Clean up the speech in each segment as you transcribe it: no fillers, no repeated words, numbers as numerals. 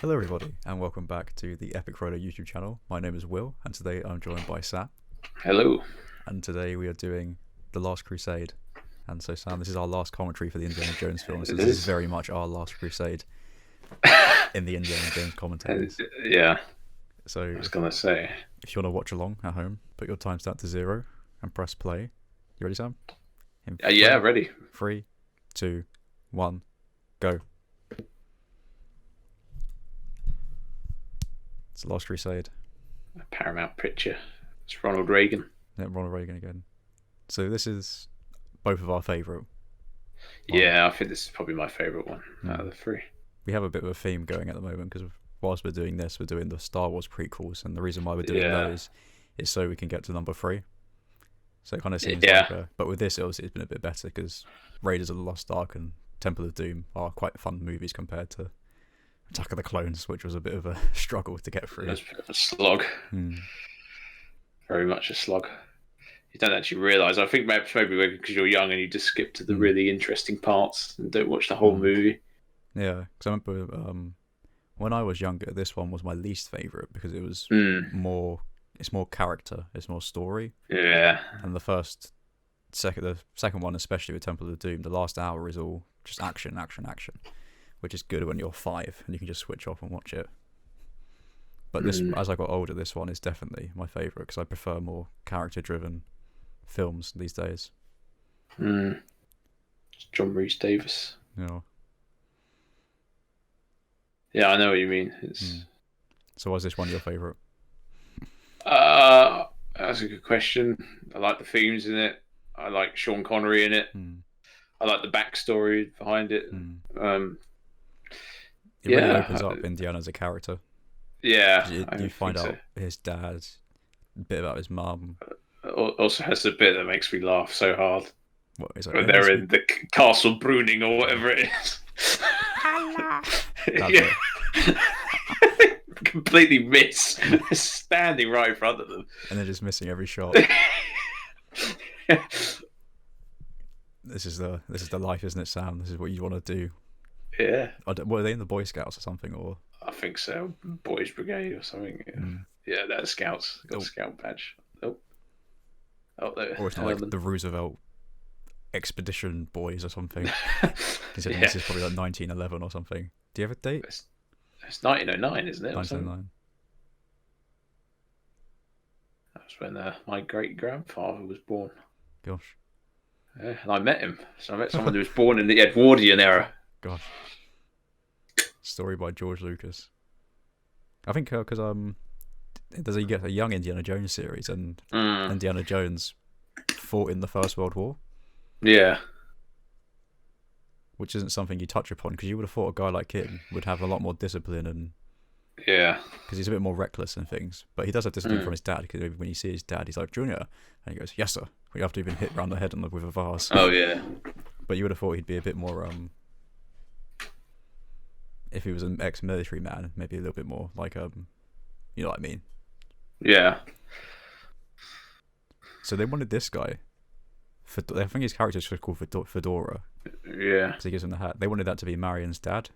Hello, everybody, and welcome back to the Epic Roller YouTube channel. My name is Will, and today I'm joined by Sam. Hello. And today we are doing The Last Crusade. And so, Sam, this is our last commentary for the Indiana Jones film. So this is very much our Last Crusade in the Indiana Jones commentaries. Yeah, So I was going to say. if you want to watch along at home, put your timestamp to 0 and press play. You ready, Sam? Yeah, ready. 3, 2, 1, go. It's The Last Crusade. A Paramount picture. It's Ronald Reagan. Yeah, Ronald Reagan again. So this is both of our favourite. Yeah, I think this is probably my favourite one out of the three. We have a bit of a theme going at the moment because whilst we're doing this, we're doing the Star Wars prequels, and the reason why we're doing those is so we can get to number 3. So it kind of seems like, but with this, obviously, it's been a bit better because Raiders of the Lost Ark and Temple of Doom are quite fun movies compared to Attack of the Clones, which was a bit of a struggle to get through. It was a bit of a slog. Very much a slog. You don't actually realise. I think maybe because you're young and you just skip to the really interesting parts and don't watch the whole movie. Yeah, because I remember when I was younger, this one was my least favourite because it was more. It's more character. It's more story. Yeah. And the second one, especially with Temple of Doom, the last hour is all just action, which is good when you're 5 and you can just switch off and watch it. But this, as I got older, this one is definitely my favourite because I prefer more character-driven films these days. It's John Rhys Davis. You know. Yeah, I know what you mean. So why is this one your favourite? That's a good question. I like the themes in it. I like Sean Connery in it. I like the backstory behind it. It really opens up Indiana as a character. Yeah, you find out his dad, a bit about his mum. Also has a bit that makes me laugh so hard. What is it? When they're in the Castle Bruning or whatever it is. Yeah. Completely miss. Standing right in front of them. And they're just missing every shot. This is the life, isn't it, Sam? This is what you want to do. Yeah. Were they in the Boy Scouts or something? Or I think so. Boys Brigade or something. Yeah, they're Scouts. Got a Scout badge. Oh, or it's not like the Roosevelt Expedition Boys or something. This is probably like 1911 or something. Do you have a date? It's 1909, isn't it? 1909. That was when my great-grandfather was born. Gosh. Yeah, and I met him. So I met someone who was born in the Edwardian era. Gosh. Story by George Lucas. I think because you get a young Indiana Jones series, and Indiana Jones fought in the First World War. Yeah. Which isn't something you touch upon because you would have thought a guy like him would have a lot more discipline and because he's a bit more reckless and things. But he does have discipline from his dad because when you see his dad, he's like, Junior, and he goes, yes sir. We have to even hit round the head with a vase. Oh yeah. But you would have thought he'd be a bit more if he was an ex-military man, maybe a little bit more like you know what I mean? Yeah. So they wanted this guy. I think his character is just called Fedora. Yeah. Because he gives him the hat. They wanted that to be Marion's dad.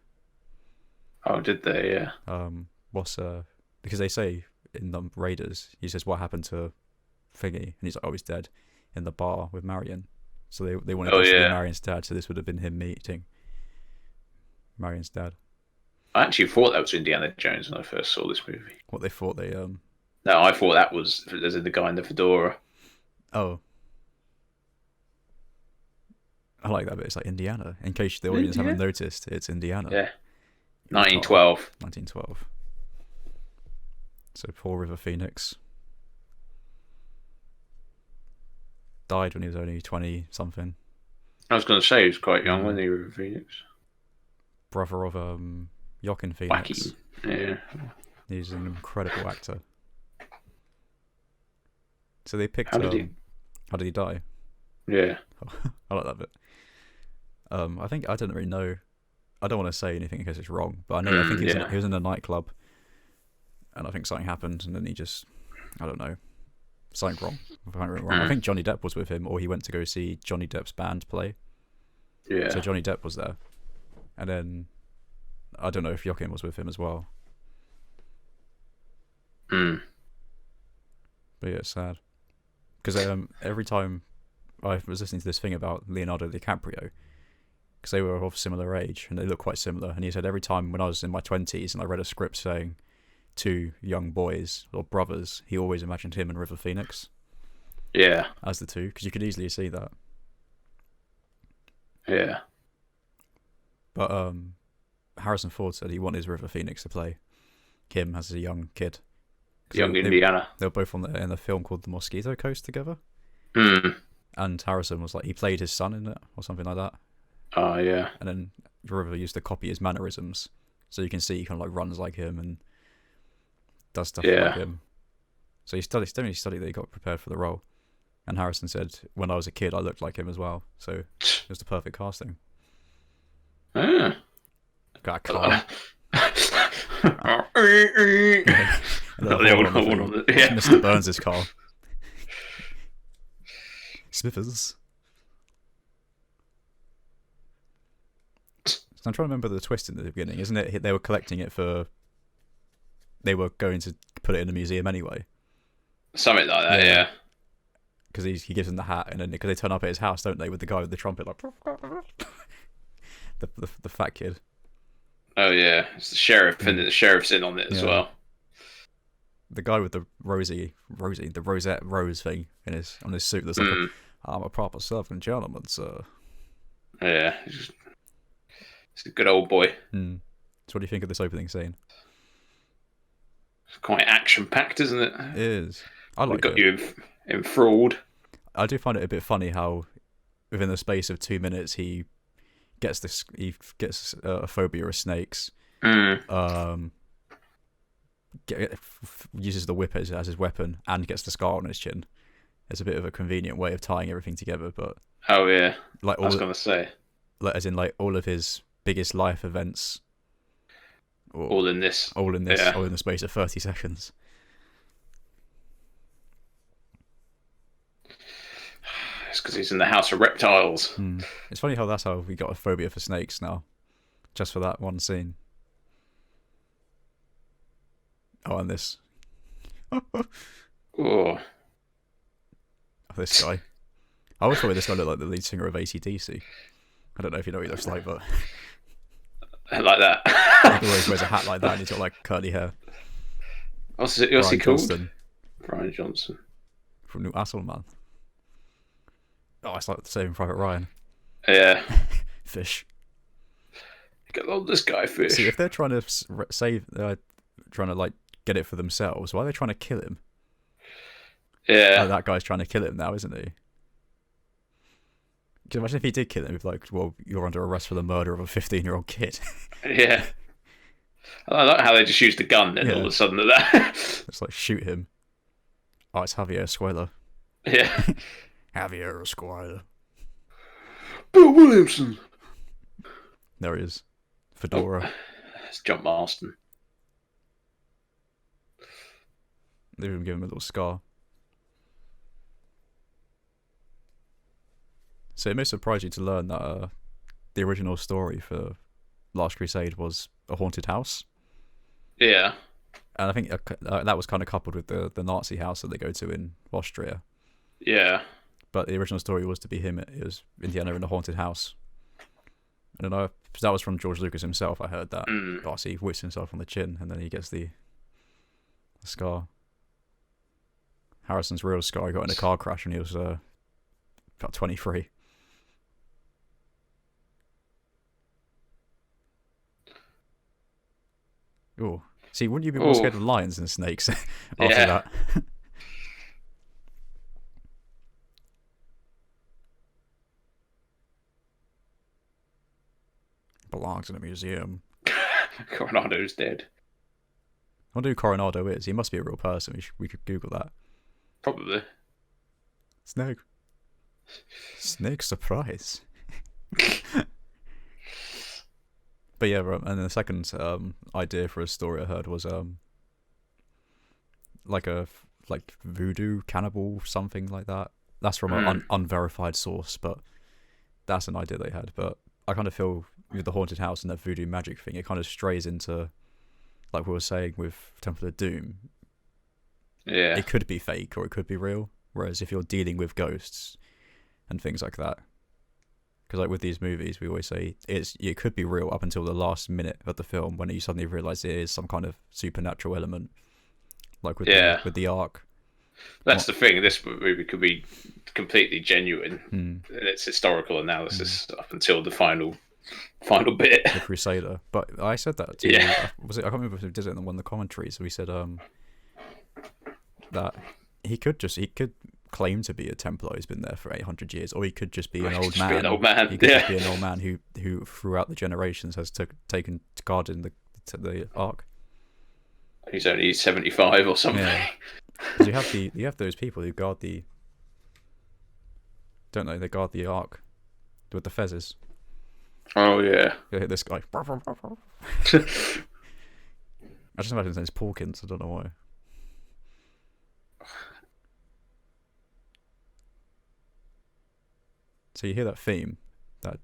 Oh, did they? Yeah. Because they say in the Raiders, he says what happened to Thingy, and he's like, oh, he's dead in the bar with Marion. So they wanted this to be Marion's dad. So this would have been him meeting Marion's dad. I actually thought that was Indiana Jones when I first saw this movie. What they thought they No, I thought that was the guy in the fedora. Oh. I like that bit. It's like Indiana. In case the audience haven't noticed, it's Indiana. Yeah. 1912. 1912. So poor River Phoenix. Died when he was only 20-something. I was going to say he was quite young when he was River Phoenix. Brother of Joaquin Phoenix. Wacky. Yeah. He's an incredible actor. So they picked... How did he die? Yeah. I like that bit. I think I don't really know. I don't want to say anything in case it's wrong, but I know I think he was in a nightclub, and I think something happened, and then he just, I don't know, something wrong. I think Johnny Depp was with him, or he went to go see Johnny Depp's band play. Yeah. So Johnny Depp was there, and then I don't know if Joachim was with him as well. Mm. But yeah, it's sad. Because every time I was listening to this thing about Leonardo DiCaprio, because they were of similar age and they look quite similar, and he said every time when I was in my 20s and I read a script saying two young boys or brothers, he always imagined him and River Phoenix. Yeah. As the two, because you could easily see that. Yeah. But Harrison Ford said he wanted River Phoenix to play him as a young kid. Young Indiana. They were both in a film called The Mosquito Coast together. Mm. And Harrison was like, he played his son in it or something like that. Oh, yeah. And then River used to copy his mannerisms. So you can see he kind of like runs like him and does stuff like him. So he definitely studied that he got prepared for the role. And Harrison said, when I was a kid, I looked like him as well. So it was the perfect casting. Ah. Got a car. Mr. Burns' car. Smithers. So I'm trying to remember the twist in the beginning, isn't it? They were collecting it they were going to put it in a museum anyway. Something like that, yeah. Because he gives them the hat, and then because they turn up at his house, don't they, with the guy with the trumpet, like the fat kid. Oh yeah, it's the sheriff, and the sheriff's in on it as well. The guy with the the rosette rose thing on his suit. That's like, I'm a proper Southern gentleman, sir. Yeah, he's a good old boy. So what do you think of this opening scene? It's quite action-packed, isn't it? It is. I like it. Got you enthralled. I do find it a bit funny how, within the space of 2 minutes, he gets a phobia of snakes. Uses the whip as his weapon and gets the scar on his chin. It's a bit of a convenient way of tying everything together, but oh yeah, like I was gonna say, as in like all of his biggest life events, all in the space of 30 seconds. It's because he's in the House of Reptiles. It's funny how that's how we got a phobia for snakes now, just for that one scene. Oh, and this. Oh, this guy. I always thought this guy looked like the lead singer of AC/DC. I don't know if you know what he looks like, but like that. He always wears a hat like that, and he's got like curly hair. What's he called? Johnston. Brian Johnson From New Asselman. Oh, it's like the Saving Private Ryan. Yeah. Fish. Get on this guy, Fish. See, if they're trying to trying to like get it for themselves, why are they trying to kill him? Yeah. That guy's trying to kill him now, isn't he? Because imagine if he did kill him, he'd be like, well, you're under arrest for the murder of a 15-year-old kid. Yeah. I like how they just used the gun then all of a sudden at that. It's like, shoot him. Oh, it's Javier Escuela. Yeah. Javier Escuela. Bill Williamson. There he is. Fedora. It's John Marston. They've even given him a little scar. So it may surprise you to learn that the original story for Last Crusade was a haunted house. Yeah. And I think that was kind of coupled with the Nazi house that they go to in Austria. Yeah. But the original story was to be him. It was Indiana in a haunted house. I don't know. That was from George Lucas himself. I heard that. Oh, so he whips himself on the chin, and then he gets the scar. Harrison's real scar, he got in a car crash when he was about 23. Oh, see, wouldn't you be more scared of lions than snakes after that? Belongs in a museum. Coronado's dead. I wonder who Coronado is. He must be a real person. We could Google that. Probably. Snake surprise. But yeah, and the second idea for a story I heard was like voodoo cannibal, something like that. That's from an unverified source, but that's an idea they had. But I kind of feel with the haunted house and that voodoo magic thing, it kind of strays into, like we were saying with Temple of Doom. Yeah. It could be fake or it could be real. Whereas if you're dealing with ghosts and things like that, because like with these movies, we always say it could be real up until the last minute of the film when you suddenly realise it is some kind of supernatural element, like with the Ark. That's the thing. This movie could be completely genuine in its historical analysis up until the final bit. The Crusader. But I said that to you. I can't remember if we did it in one of the commentaries. We said that he could claim to be a Templar who's been there for 800 years, or he could just be an old man. He could just be an old man who throughout the generations has taken guard in the Ark. He's only 75 or something. Yeah. You have those people who guard the, don't they? They guard the Ark with the fezzes. Oh yeah. You hit this guy. I just imagine his name's Porkins. I don't know why. So you hear that theme, that.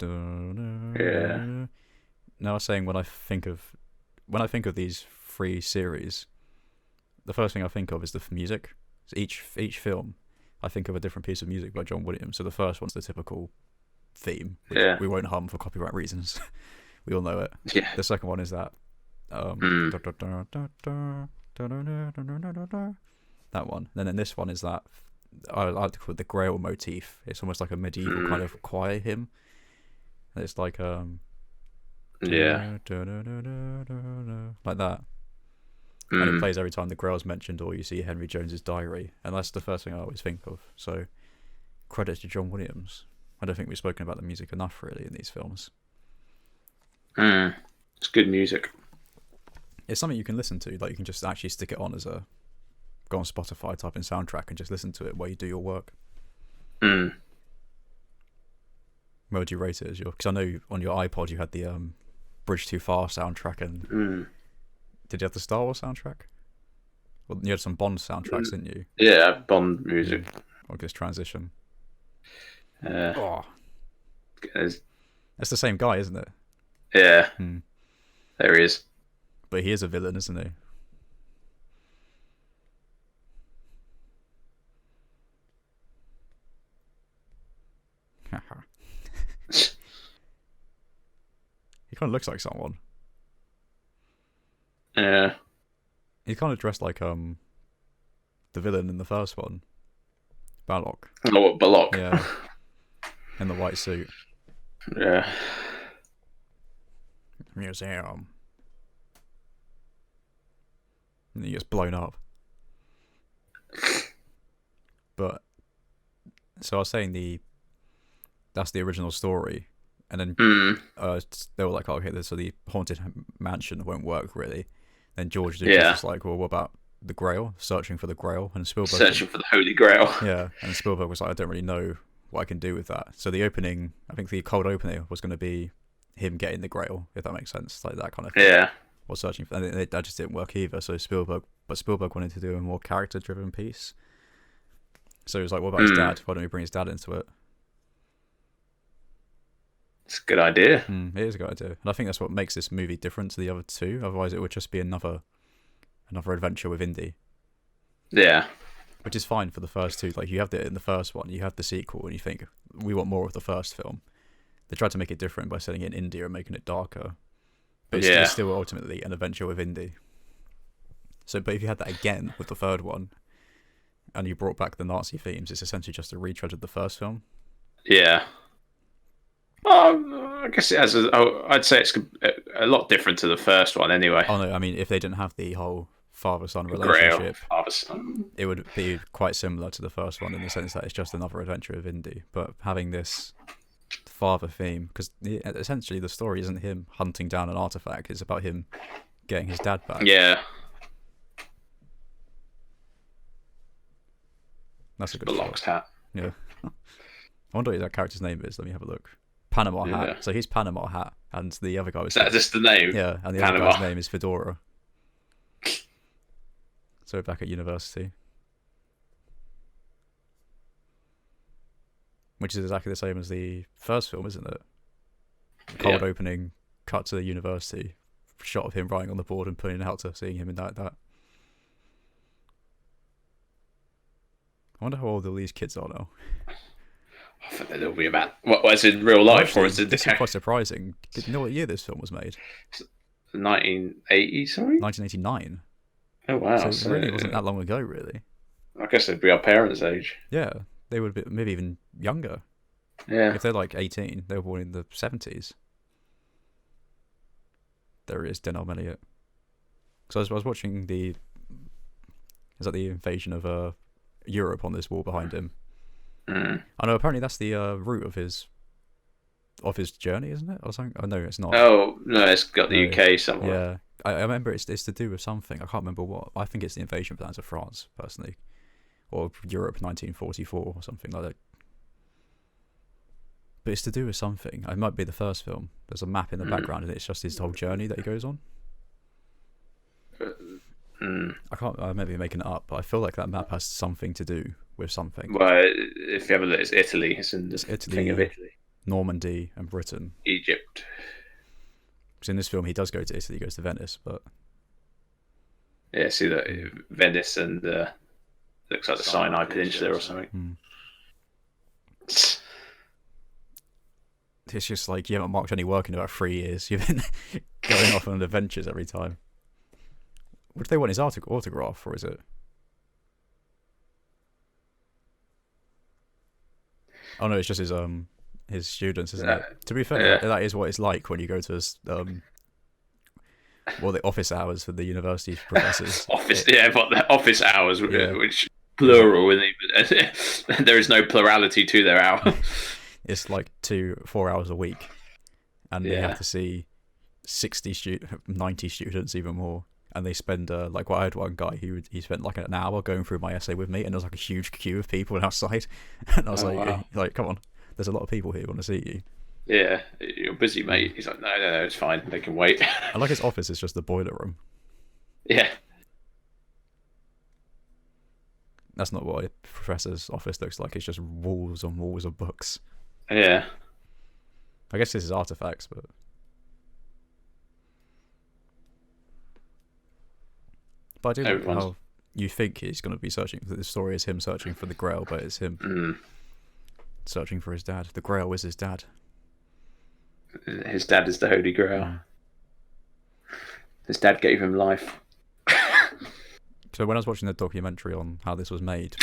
Yeah. Now I was saying when I think of these 3 series, the first thing I think of is the music. So each film, I think of a different piece of music by John Williams. So the first one's the typical theme, which we won't hum for copyright reasons. We all know it. Yeah. The second one is that. That one. And then this one is that. I like to call it the Grail motif. It's almost like a medieval kind of choir hymn. And it's like like that. And it plays every time the Grail's mentioned or you see Henry Jones's diary, and that's the first thing I always think of. So credit to John Williams. I don't think we've spoken about the music enough really in these films. It's good music. It's something you can listen to. Like you can just actually stick it on as a, go on Spotify, type in soundtrack, and just listen to it while you do your work. Where would you rate it? Because I know on your iPod you had the Bridge Too Far soundtrack, and did you have the Star Wars soundtrack? Well, you had some Bond soundtracks, didn't you? Yeah, Bond music. I guess transition. It's the same guy, isn't it? Yeah. There he is. But he is a villain, isn't he? He kind of looks like someone. Yeah. He's kind of dressed like the villain in the first one, Balok. Oh, what, Balok? Yeah. In the white suit. Yeah. Museum. And he gets blown up. But so I was saying that's the original story, and then they were like, oh, okay, so the haunted mansion won't work really. Then George Lucas was like, well, what about the Grail? Searching for the Grail, and Spielberg searching for the Holy Grail. Yeah, and Spielberg was like, I don't really know what I can do with that. So the opening, I think the cold opening was going to be him getting the Grail, if that makes sense, like that kind of thing. Yeah. Or searching for, and that just didn't work either. So Spielberg wanted to do a more character-driven piece. So he was like, what about his dad? Why don't we bring his dad into it? It's a good idea. It is a good idea. And I think that's what makes this movie different to the other two. Otherwise, it would just be another adventure with Indy. Yeah. Which is fine for the first two. Like, you have in the first one, you have the sequel, and you think, we want more of the first film. They tried to make it different by setting it in India and making it darker. But it's still ultimately an adventure with Indy. So, but if you had that again with the third one, and you brought back the Nazi themes, it's essentially just a retread of the first film. Yeah. I guess it has. I'd say it's a lot different to the first one, anyway. Oh no, I mean, if they didn't have the whole father-son relationship, father-son, it would be quite similar to the first one in the sense that it's just another adventure of Indy. But having this father theme, because essentially the story isn't him hunting down an artifact; it's about him getting his dad back. Yeah. That's a good Balok's hat. Yeah. I wonder what that character's name is. Let me have a look. Panama Hat. So he's Panama Hat, and the other guy was... Is that just the name? Yeah, and the other guy's name is Fedora. So back at university. Which is exactly the same as the first film, isn't it? cold opening, cut to the university, shot of him writing on the board and putting it out to seeing him in that. I wonder how old all these kids are now. I think they'll be about what was in real life. Actually, or is it this is quite surprising. Do you know what year this film was made? 1980, sorry? 1989. Oh, wow. So it really wasn't that long ago, really. I guess they'd be our parents' age. Yeah, they would be maybe even younger. Yeah. If they're like 18, they were born in the 70s. There it is, Denholm Elliott. So I was watching the invasion of Europe on this wall behind him. I know apparently that's the route of his journey, isn't it, or something? Oh no, it's not. Oh no, it's got the UK somewhere. Yeah, I remember it's to do with something. I can't remember what. I think it's the invasion plans of France, personally, or Europe 1944 or something like that. But it's to do with something. It might be the first film. There's a map in the background, and it's just his whole journey that he goes on. I can't. I may be making it up, but I feel like that map has something to do with something. Well, if you have a look, it's Italy. It's in the thing of Italy, Normandy, and Britain. Egypt. Because in this film, he does go to Italy. He goes to Venice, but yeah, see that Venice and looks like the Sinai Peninsula or something. It's just like you haven't marked any work in about 3 years. You've been going off on adventures every time. Would they want his autograph, or is it? Oh no, it's just his students, isn't it? To be fair, that is what it's like when you go to the office hours for the university professors. But the office hours, which plural, there is no plurality to their hour. It's like 4 hours a week, and they have to see 90 students, even more. And they spend like I had one guy he spent like an hour going through my essay with me, and there was like a huge queue of people outside, and I was like, come on, there's a lot of people here who want to see you. Yeah, you're busy, mate. He's like, no, it's fine, they can wait. I like his office is just the boiler room. Yeah, that's not what a professor's office looks like. It's just walls on walls of books. Yeah, I guess this is artifacts, but. But I do like how you think he's going to be searching. The story is him searching for the Grail, but it's him searching for his dad. The Grail is his dad. His dad is the Holy Grail. His dad gave him life. So when I was watching the documentary on how this was made,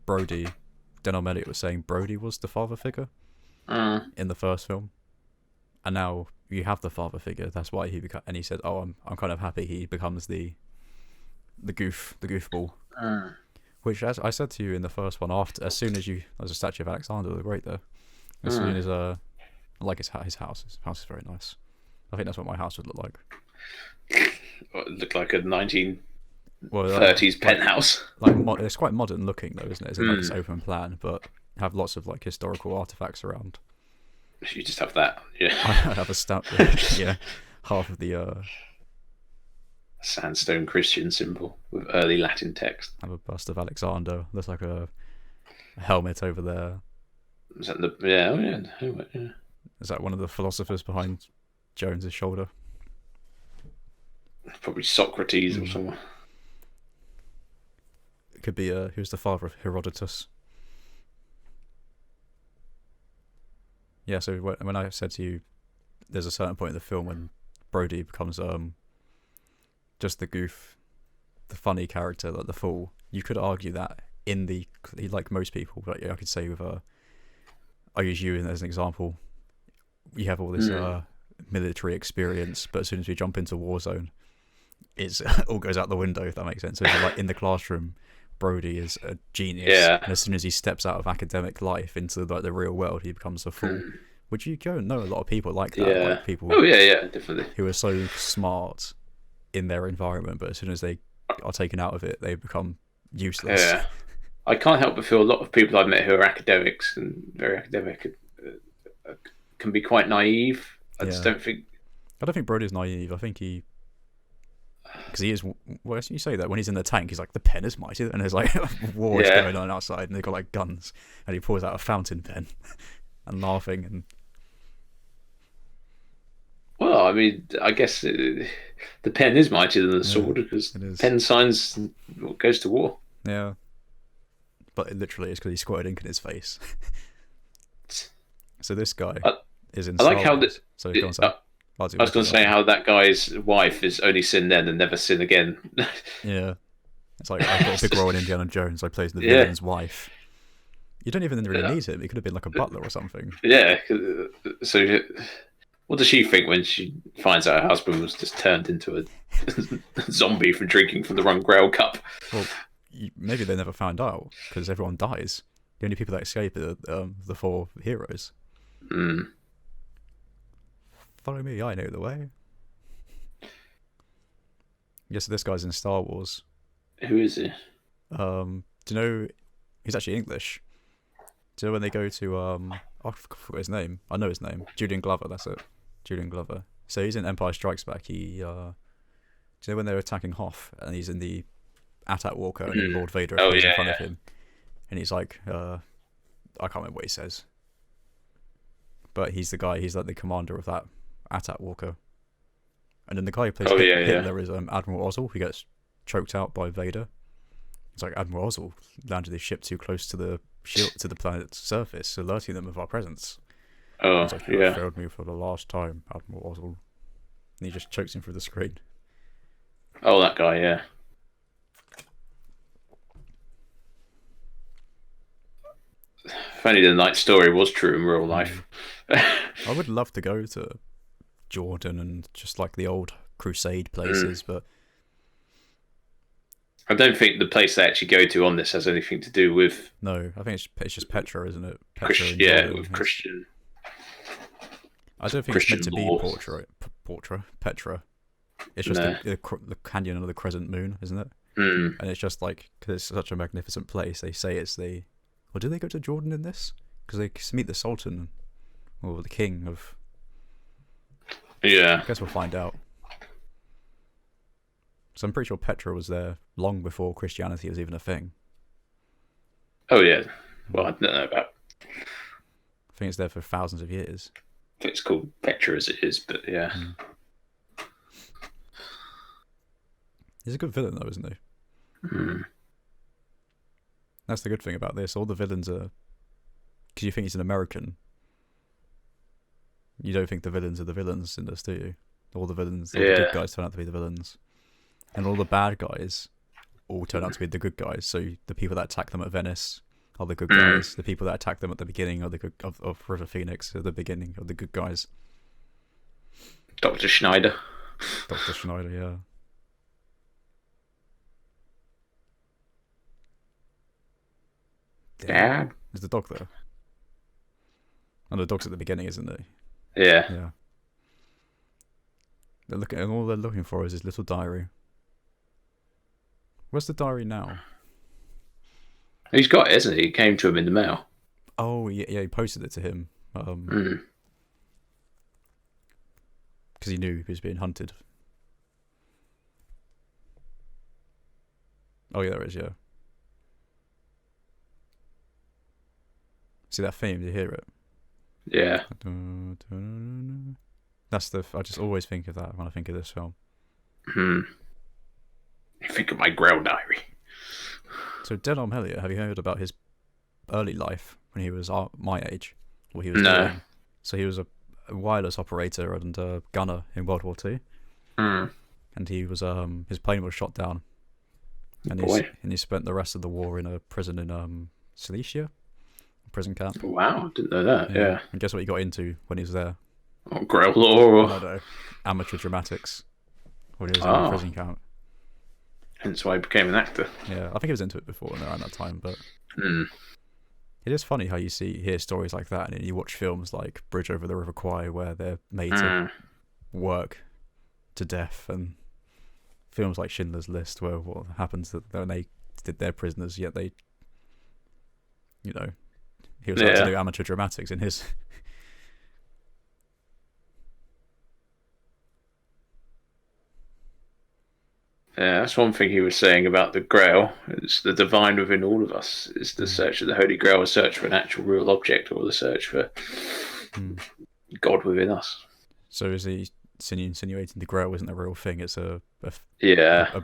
Denholm Elliott was saying Brody was the father figure in the first film, and now you have the father figure. That's why and he said, "Oh, I'm kind of happy he becomes the goofball." Which, as I said to you in the first one, as soon as there's a statue of Alexander the Great there. As soon as I like his house. His house is very nice. I think that's what my house would look like. It looked like a 1930s penthouse. It's quite modern looking though, isn't it? It's like this open plan, but have lots of like historical artifacts around. You just have that, yeah. I have a stamp, yeah, half of the sandstone Christian symbol with early Latin text. I have a bust of Alexander. There's like a helmet over there. Is that the helmet? Yeah. Is that one of the philosophers behind Jones's shoulder? Probably Socrates or someone. It could be who's the father of Herodotus. Yeah, so when I said to you, there's a certain point in the film when Brody becomes just the funny character, like the fool. You could argue that like most people, but I could say with I use you as an example. You have all this military experience, but as soon as we jump into Warzone, it's all goes out the window. If that makes sense. So like in the classroom, Brody is a genius, and as soon as he steps out of academic life into like the real world, he becomes a fool. Which you go know a lot of people like that, like people. Oh yeah, definitely. Who are so smart in their environment, but as soon as they are taken out of it, they become useless. Yeah, I can't help but feel a lot of people I've met who are academics and very academic can be quite naive. I don't think Brody's naive. I think because he is. Well, you say that when he's in the tank, he's like, the pen is mighty, and there's like wars going on outside, and they've got like guns, and he pulls out a fountain pen and laughing, and Well, I mean, I guess the pen is mightier than the sword because it is. pen signs what goes to war. Yeah. But it literally is because he squirted ink in his face. So this guy is in I like Star how Wars. So go on, sorry. I was going to say how that guy's wife is only sin then and never sin again. Yeah. It's like, I've got a big role in Indiana Jones. I play the villain's wife. You don't even really need him. He could have been like a butler or something. Yeah. So what does she think when she finds out her husband was just turned into a zombie for drinking from the wrong Grail cup? Well, maybe they never found out because everyone dies. The only people that escape are the 4 heroes. Follow me, I know the way. Yes, this guy's in Star Wars. Who is he? Do you know he's actually English? Do you know when they go to I forgot his name. I know his name. Julian Glover. That's it. Julian Glover. So he's in Empire Strikes Back. Do you know when they're attacking Hoth and he's in the AT-AT walker and Lord Vader appears in front of him, and he's like, I can't remember what he says, but he's the guy. He's like the commander of that AT-AT walker. And then the guy who plays Hitler is Admiral Ozzel, who gets choked out by Vader. It's like Admiral Ozzel landed his ship too close to the planet's surface, alerting them of our presence. Oh, it's like, you have failed me for the last time, Admiral Ozzel. And he just chokes him through the screen. Oh, that guy, yeah. If only the Night Story was true in real life. I would love to go to Jordan and just like the old Crusade places, but I don't think the place they actually go to on this has anything to do with. No, I think it's just Petra, isn't it? Petra with Christian. I don't think Christian it's meant to be Petra. It's just the canyon of the crescent moon, isn't it? And it's just like, because it's such a magnificent place, they say it's the. Or do they go to Jordan in this? Because they meet the Sultan or the King of. Yeah. I guess we'll find out. So I'm pretty sure Petra was there long before Christianity was even a thing. Oh yeah. Well, I don't know about. I think it's there for thousands of years. I think it's called Petra as it is, but yeah. He's a good villain though, isn't he? That's the good thing about this. All the villains are... Because you think he's an American. You don't think the villains are the villains in this, do you? All the villains, all the good guys turn out to be the villains. And all the bad guys all turn out to be the good guys. So the people that attack them at Venice are the good guys. The people that attack them at the beginning are the good of River Phoenix are the beginning of the good guys. Dr. Schneider. Dr. Schneider, yeah. Dad? Is the dog there? And the dog's at the beginning, isn't it? Yeah. Yeah. All they're looking for is his little diary. Where's the diary now? He's got it, isn't he? It came to him in the mail. Oh, yeah, he posted it to him. Because he knew he was being hunted. Oh, yeah, there is, yeah. See that theme? Do you hear it? Yeah. That's I just always think of that when I think of this film. You think of my Grail diary. So Denholm Elliott, have you heard about his early life when he was my age? What he was doing? So he was a wireless operator and a gunner in World War II. And he was his plane was shot down. And he spent the rest of the war in a prison in Silesia. Prison camp. Wow, didn't know that. Yeah. And guess what he got into when he was there? Oh, Grail lore or... I don't know. Amateur dramatics. When he was in a prison camp. Hence why he became an actor. Yeah, I think he was into it before around that time, but it is funny how you hear stories like that, and you watch films like Bridge Over the River Kwai where they're made to work to death, and films like Schindler's List where what happens that when they did their prisoners, yet they, you know, he was able to do amateur dramatics in his. Yeah, that's one thing he was saying about the Grail. It's the divine within all of us. It's the search of the Holy Grail, a search for an actual real object, or the search for God within us. So is he insinuating the Grail isn't a real thing. It's a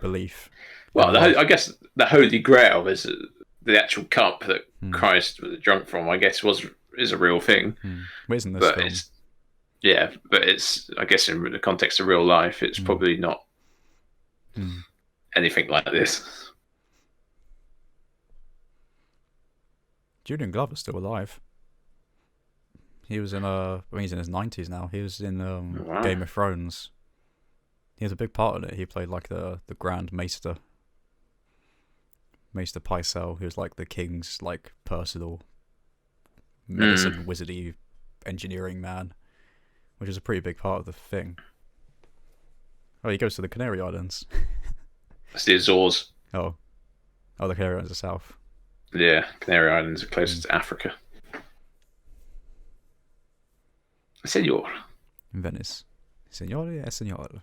belief. Well, I guess the Holy Grail is the actual cup that Christ was drunk from. I guess is a real thing. But isn't this film? But it's I guess in the context of real life, it's probably not anything like this. Julian Glover's still alive. He was in he's in his 90s now. He was in Game of Thrones. He has a big part in it. He played like the Grand Maester Pycelle, who was like the king's like personal medicine wizardy engineering man, which is a pretty big part of the thing. Oh, he goes to the Canary Islands. That's the Azores. Oh, the Canary Islands are south. Yeah, Canary Islands are closer to Africa. Senor. In Venice. Signore e signore.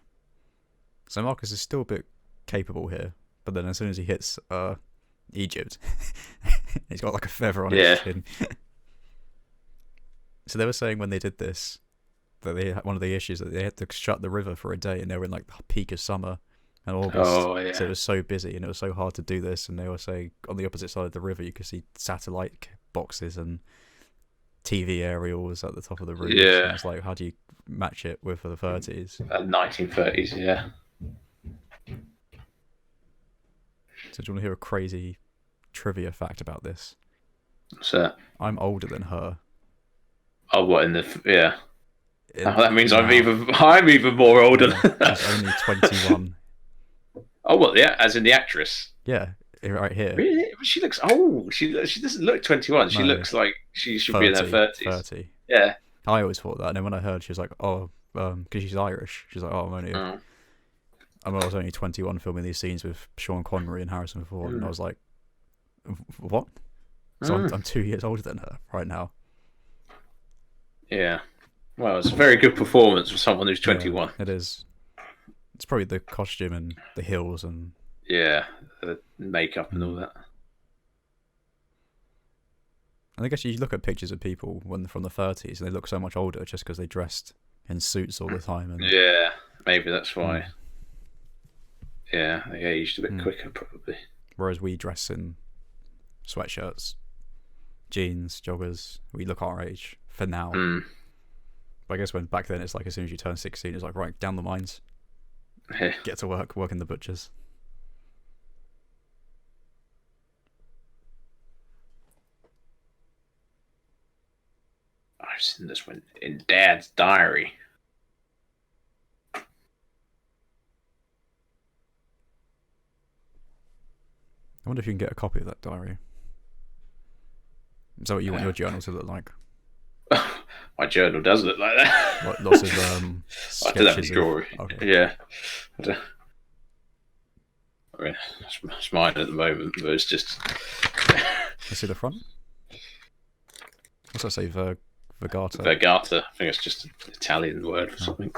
So Marcus is still a bit capable here, but then as soon as he hits Egypt, he's got like a feather on his chin. So they were saying when they did this, that one of the issues that they had to shut the river for a day, and they were in like the peak of summer and August. So it was so busy and it was so hard to do this, and they were saying on the opposite side of the river you could see satellite boxes and TV aerials at the top of the roof. Yeah. It's like, how do you match it with the 30s? 1930s, yeah. So do you want to hear a crazy trivia fact about this? What's that? I'm older than her. Oh, what that means I'm even more older. She's only 21. Oh, well, yeah, as in the actress. Yeah, right here. Really? She looks old. She doesn't look 21. She looks like she should 30, be in her 30s. 30. Yeah. I always thought that, and then when I heard she was like, because she's Irish, she's like, I was only 21 filming these scenes with Sean Connery and Harrison Ford, and I was like, what? So I'm 2 years older than her right now. Yeah. Well, it's a very good performance for someone who's 21. Yeah, it is. It's probably the costume and the heels and... Yeah, the makeup and all that. And I guess you look at pictures of people from the 30s and they look so much older just because they dressed in suits all the time. And... Yeah, maybe that's why. Yeah, they aged a bit quicker probably. Whereas we dress in sweatshirts, jeans, joggers. We look our age for now. But I guess when back then it's like as soon as you turn 16, it's like, right, down the mines. Get to work in the butchers. I've seen this one in Dad's diary. I wonder if you can get a copy of that diary. Is that what you want your journal to look like? My journal does look like that. What, lots of I did have a drawing. Okay. Yeah. I mean, it's mine at the moment, but it's just... Let's see the front. What's that say? Vergata? Vergata. I think it's just an Italian word for something.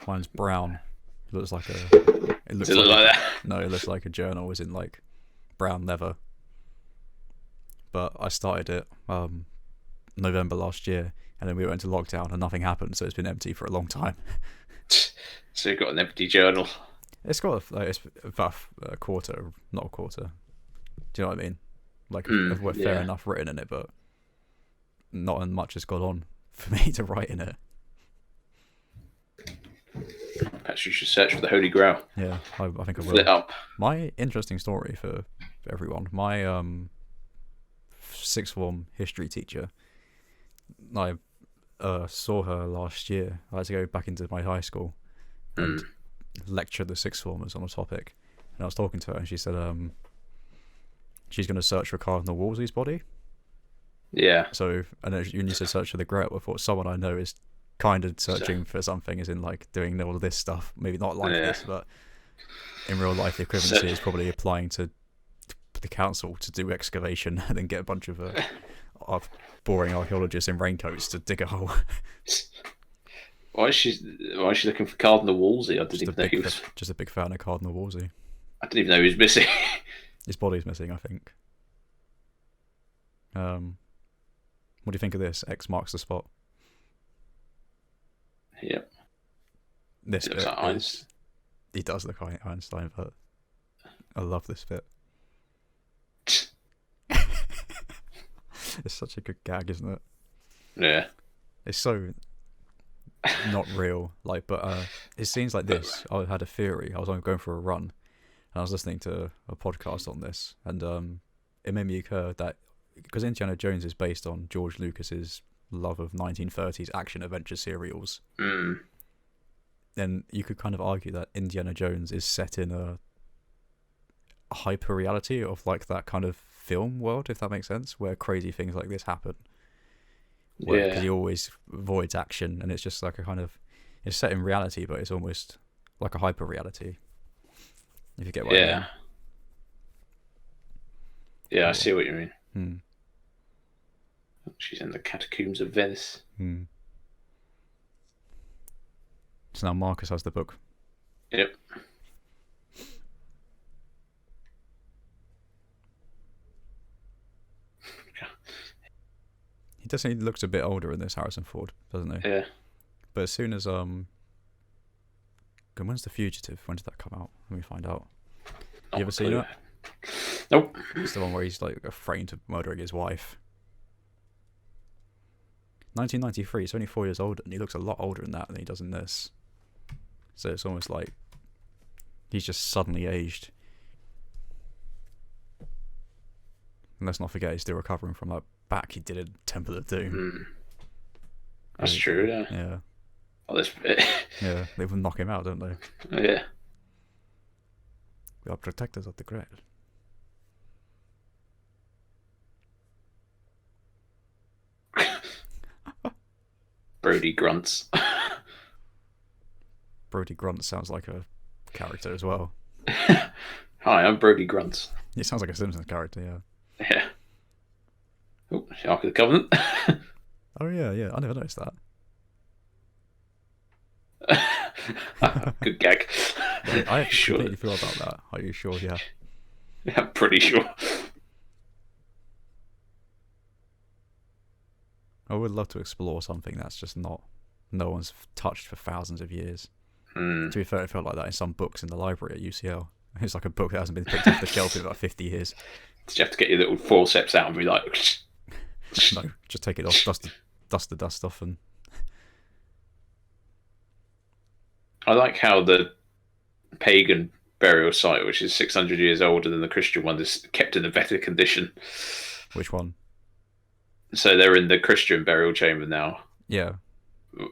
Mine's brown. It looks like a... Does it look like that? No, it looks like a journal as in like brown leather. But I started it November last year, and then we went into lockdown and nothing happened, so it's been empty for a long time. So you've got an empty journal. It's got it's about a quarter, not a quarter. Do you know what I mean? Like fair enough written in it, but not much has gone on for me to write in it. Perhaps you should search for the Holy Grail. Yeah, I think I will. Split up. My interesting story for everyone. My sixth form history teacher, I saw her last year. I had to go back into my high school and lecture the sixth formers on a topic. And I was talking to her and she said she's going to search for Cardinal Wolsey's body. Yeah. So I know when you said search for the Grail, I thought someone I know is kind of searching for something, as in like doing all of this stuff. Maybe not like this, but in real life the equivalency is probably applying to the council to do excavation and then get a bunch of boring archaeologists in raincoats to dig a hole. Why is she looking for Cardinal Wolsey? I didn't even know he was... Just a big fan of Cardinal Wolsey. I didn't even know he was missing. His body's missing, I think. What do you think of this? X marks the spot. Yep. this It looks bit like Einstein. he does look like Einstein, but I love this bit. It's such a good gag, isn't it? Yeah. It's so not real, like, but it seems like this. I had a theory. I was going for a run, and I was listening to a podcast on this, and it made me occur that because Indiana Jones is based on George Lucas's love of 1930s action adventure serials, then you could kind of argue that Indiana Jones is set in a hyper reality of like that kind of film world, if that makes sense, where crazy things like this happen. Because he always avoids action, and it's just like a kind of, it's set in reality, but it's almost like a hyper reality. If you get what I mean. Yeah, I see what you mean. Hmm. She's in the catacombs of Venice. So now Marcus has the book. Yep. He definitely looks a bit older in this, Harrison Ford, doesn't he? Yeah. But as soon as when's The Fugitive? When did that come out? Let me find out. You ever seen it? Nope. It's the one where he's like afraid of murdering his wife. 1993. He's only 4 years older, and he looks a lot older in that than he does in this. So it's almost like he's just suddenly aged. And let's not forget, he's still recovering from that back he did in Temple of Doom. That's true, yeah. Yeah. Oh, this bit. Yeah, they will knock him out, don't they? Yeah. We are protectors of the Grail. Brody grunts. Brody Grunt sounds like a character as well. Hi, I'm Brody Grunts. He sounds like a Simpsons character, yeah. Yeah. Oh, the Ark of the Covenant. Oh yeah, I never noticed that. Good gag. I completely forgot about that. Are you sure? Yeah. Yeah, I'm pretty sure. I would love to explore something that's just no one's touched for thousands of years. To be fair, it felt like that in some books in the library at UCL. It's like a book that hasn't been picked off the shelf in about 50 years. Did you have to get your little forceps out and be like... No, just take it off, dust the dust off, and... I like how the pagan burial site, which is 600 years older than the Christian one, is kept in a better condition. Which one? So they're in the Christian burial chamber now. Yeah.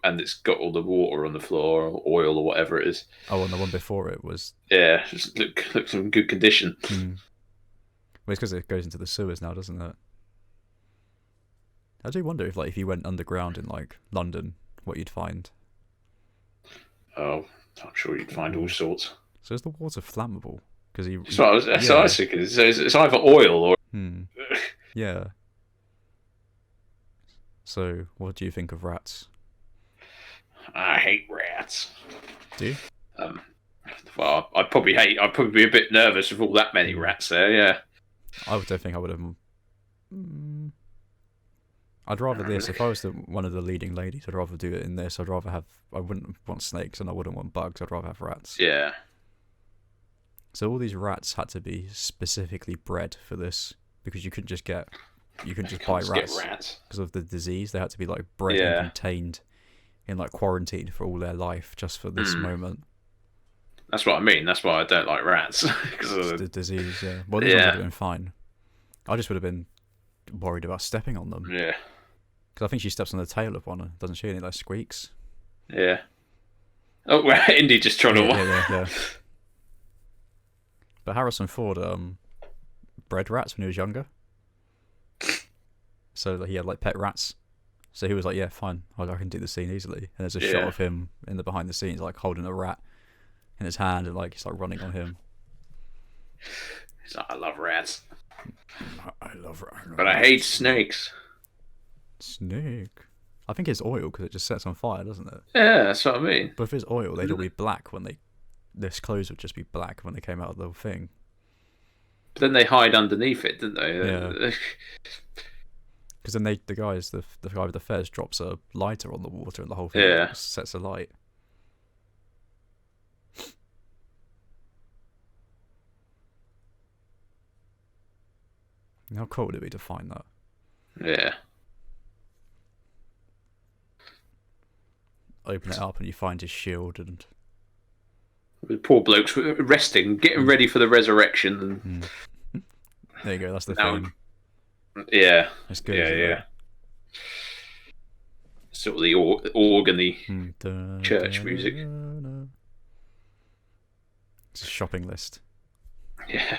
And it's got all the water on the floor, or oil, or whatever it is. Oh, and the one before it was... Yeah, just looks in good condition. Well, it's because it goes into the sewers now, doesn't it? I do wonder if you went underground in like London, what you'd find. Oh, I'm sure you'd find all sorts. So is the water flammable? That's what I was thinking. So it's either oil or... Yeah. So, what do you think of rats? I hate rats. Do you? Well, I'd probably be a bit nervous with all that many rats there, yeah. I don't think I would have... I'd rather this. If I was one of the leading ladies, I'd rather do it in this. I wouldn't want snakes and I wouldn't want bugs. I'd rather have rats. Yeah. So all these rats had to be specifically bred for this, because you couldn't just buy rats because of the disease. They had to be like bred and contained in like quarantine for all their life just for this moment. That's what I mean. That's why I don't like rats, because of the disease. Yeah. Well, these ones would have been fine. I just would have been worried about stepping on them. Yeah. Because I think she steps on the tail of one, doesn't she? And it like squeaks. Yeah. Oh, well, Indy just trod on one. Yeah. But Harrison Ford bred rats when he was younger. So he had like pet rats. So he was like, yeah, fine, I can do the scene easily. And there's a shot of him in the behind the scenes, like holding a rat in his hand, and like he's like running on him. He's like, I love rats. I love rats. But I hate snakes. Snake? I think it's oil because it just sets on fire, doesn't it? Yeah, that's what I mean. But if it's oil, they'd all be black when this clothes would just be black when they came out of the thing. But then they hide underneath it, didn't they? Yeah. Because then the guy with the fez drops a lighter on the water and the whole thing sets alight. How cool would it be to find that? Yeah. Open it up and you find his shield and. The poor blokes were resting, getting ready for the resurrection. And there you go. That's the now, theme. Yeah. It's good. Yeah. Sort of the org and the church music. It's a shopping list. Yeah.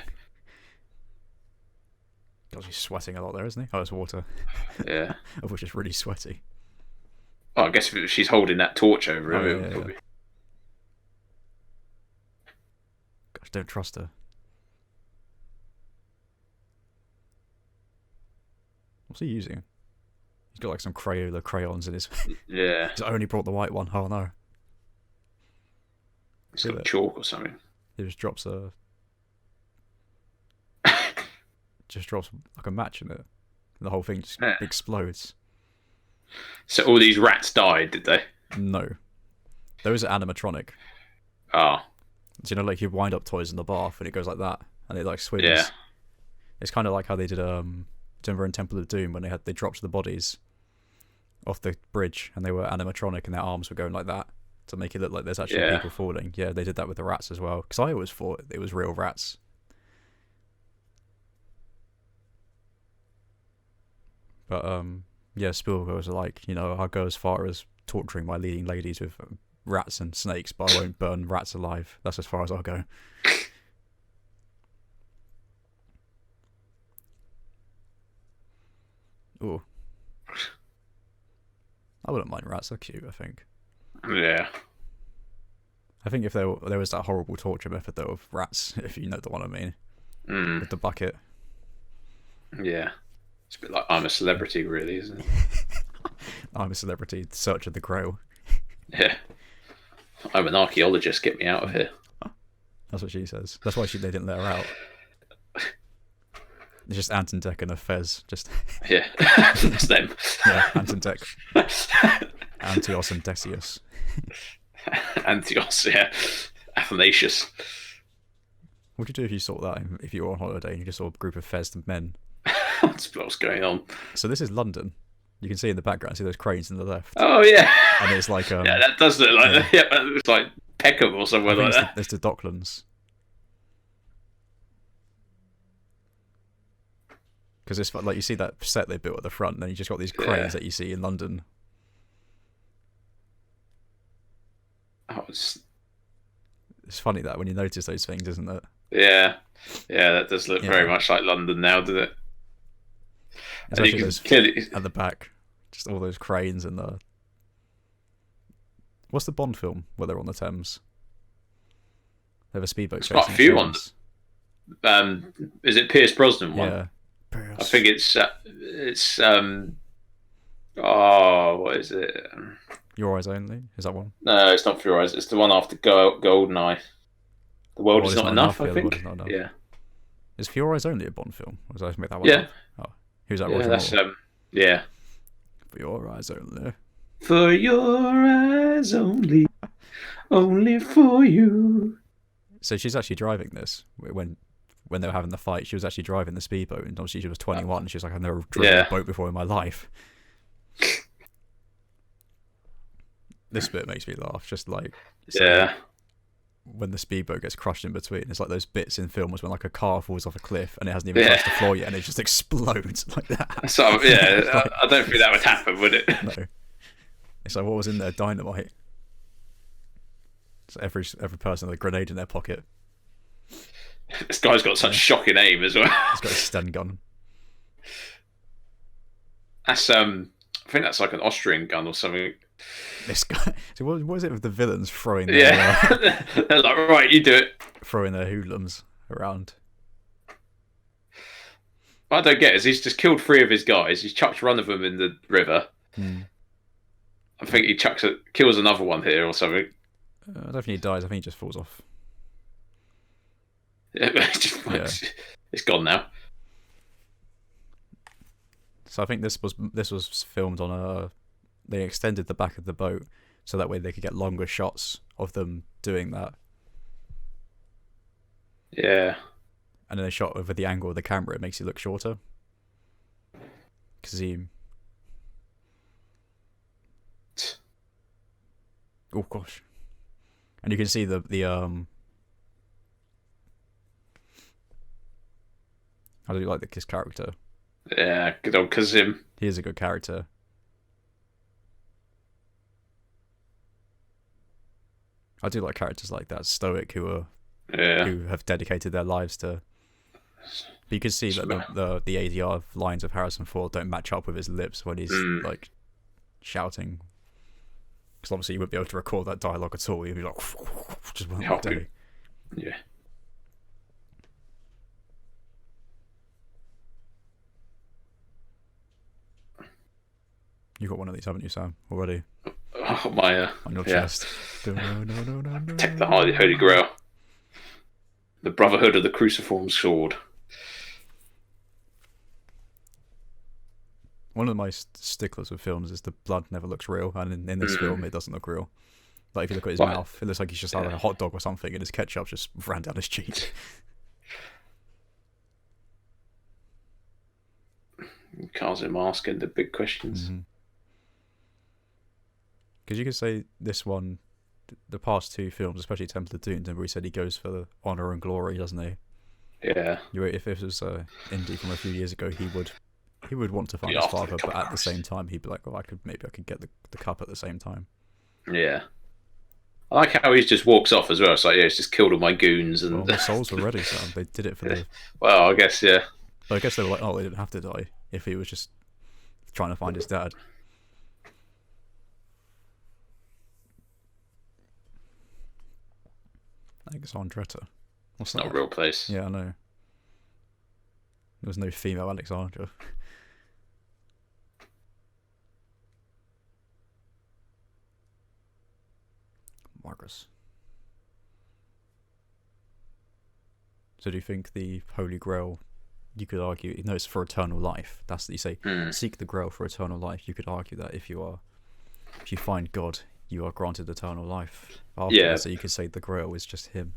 God, he's sweating a lot there, isn't he? Oh, it's water. Yeah. Of which is really sweaty. Oh, I guess if she's holding that torch over him, yeah, probably. Gosh, don't trust her. What's he using? He's got like some Crayola crayons in his. Yeah. He's only brought the white one. Oh no. It's got chalk or something. He just drops a. Just drops like a match in it, and the whole thing just explodes. So all these rats died, did they? No, those are animatronic. Oh. So, you know, like you wind up toys in the bath and it goes like that, and it like swims. Yeah. It's kind of like how they did Denver in Temple of Doom when they dropped the bodies off the bridge and they were animatronic and their arms were going like that to make it look like there's actually people falling. Yeah, they did that with the rats as well. Because I always thought it was real rats. But yeah, Spielberg was like, you know, I'll go as far as torturing my leading ladies with rats and snakes, but I won't burn rats alive. That's as far as I'll go. Ooh. I wouldn't mind rats, they're cute, I think. Yeah. I think if there was that horrible torture method though of rats, if you know the one I mean. With the bucket. Yeah. It's a bit like I'm a Celebrity, really, isn't it? I'm a Celebrity, Search of the Grail. Yeah. I'm an archaeologist, get me out of here. That's what she says. That's why they didn't let her out. It's just Anton Deck and a Fez. Just yeah, that's them. Yeah, Anton Deck. Antios and Decius. Antios, yeah. Athanasius. What'd you do if you saw that? If you were on holiday and you just saw a group of Fez men? What's going on? So this is London. You can see in the background, see those cranes in the left. Oh yeah. And it's like yeah, that does look like it's like Peckham or somewhere like that. There's the Docklands. Because it's like you see that set they built at the front, and then you just got these cranes that you see in London. Oh, it's funny that when you notice those things, isn't it? Yeah, that does look very much like London now, doesn't it? And you can clearly at the back, just all those cranes and the. What's the Bond film where they're on the Thames? They have a speedboat. There's quite a few ones. Is it Pierce Brosnan one? Yeah. I think it's what is it? Your Eyes Only? Is that one? No, it's not For Your Eyes. It's the one after Goldeneye. The World Is Not Enough, I think. Yeah. Is For Your Eyes Only a Bond film? Or did I make that one? Yeah. Up? Oh, who's that? Roger Moore? Yeah. For Your Eyes Only. For your eyes only, only for you. So she's actually driving this when they were having the fight. She was actually driving the speedboat, and obviously she was 21. She was like, I've never driven a boat before in my life. This bit makes me laugh. Just like when the speedboat gets crushed in between, it's like those bits in films when like a car falls off a cliff and it hasn't even touched the floor yet, and it just explodes like that. So I don't think that would happen, would it? No. It's like, what was in there? Dynamite. So every person with a grenade in their pocket. This guy's got such shocking aim as well. He's got a stun gun. That's I think that's like an Austrian gun or something. This guy. So what is it with the villains throwing their they're like, right, you do it. Throwing their hoodlums around. What I don't get is he's just killed 3 of his guys. He's chucked one of them in the river. I think he kills another one here or something. I don't think he dies. I think he just falls off. Yeah, it's gone now. So I think this was filmed on they extended the back of the boat so that way they could get longer shots of them doing that. Yeah. And then they shot over the angle of the camera. It makes it look shorter. Kazim. Oh gosh, and you can see the How do you like his character? Yeah, good old Kazim. He is a good character. I do like characters like that, stoic, who have dedicated their lives to. But you can see that the ADR lines of Harrison Ford don't match up with his lips when he's like shouting. Because obviously you wouldn't be able to record that dialogue at all. You'd be like, just one more day. Yeah. You got one of these, haven't you, Sam? Already? Oh, my on your chest. No. Protect the Holy Grail. The Brotherhood of the Cruciform Sword. One of my sticklers with films is the blood never looks real, and in this film it doesn't look real. Like if you look at his mouth, it looks like he's just had like a hot dog or something, and his ketchup just ran down his cheek. Cars him asking the big questions. Because you could say this one, the past two films, especially Temple of Doom, remember he said he goes for the honour and glory, doesn't he? Yeah. If it was Indy from a few years ago, he would want to find his father, but at the same time, he'd be like, "Oh, maybe I could get the cup at the same time." Yeah. I like how he just walks off as well. It's like, yeah, he's just killed all my goons. And the souls were ready, so they did it for the... Well, I guess, yeah. But I guess they were like, oh, they didn't have to die if he was just trying to find his dad. Alexandretta. What's that? Not a real place. Yeah, I know. There was no female Alexandra. Marcus. So do you think the Holy Grail, you could argue, no, it's for eternal life. That's what you say. Seek the Grail for eternal life. You could argue that if you find God, you are granted eternal life. So you could say the Grail is just him.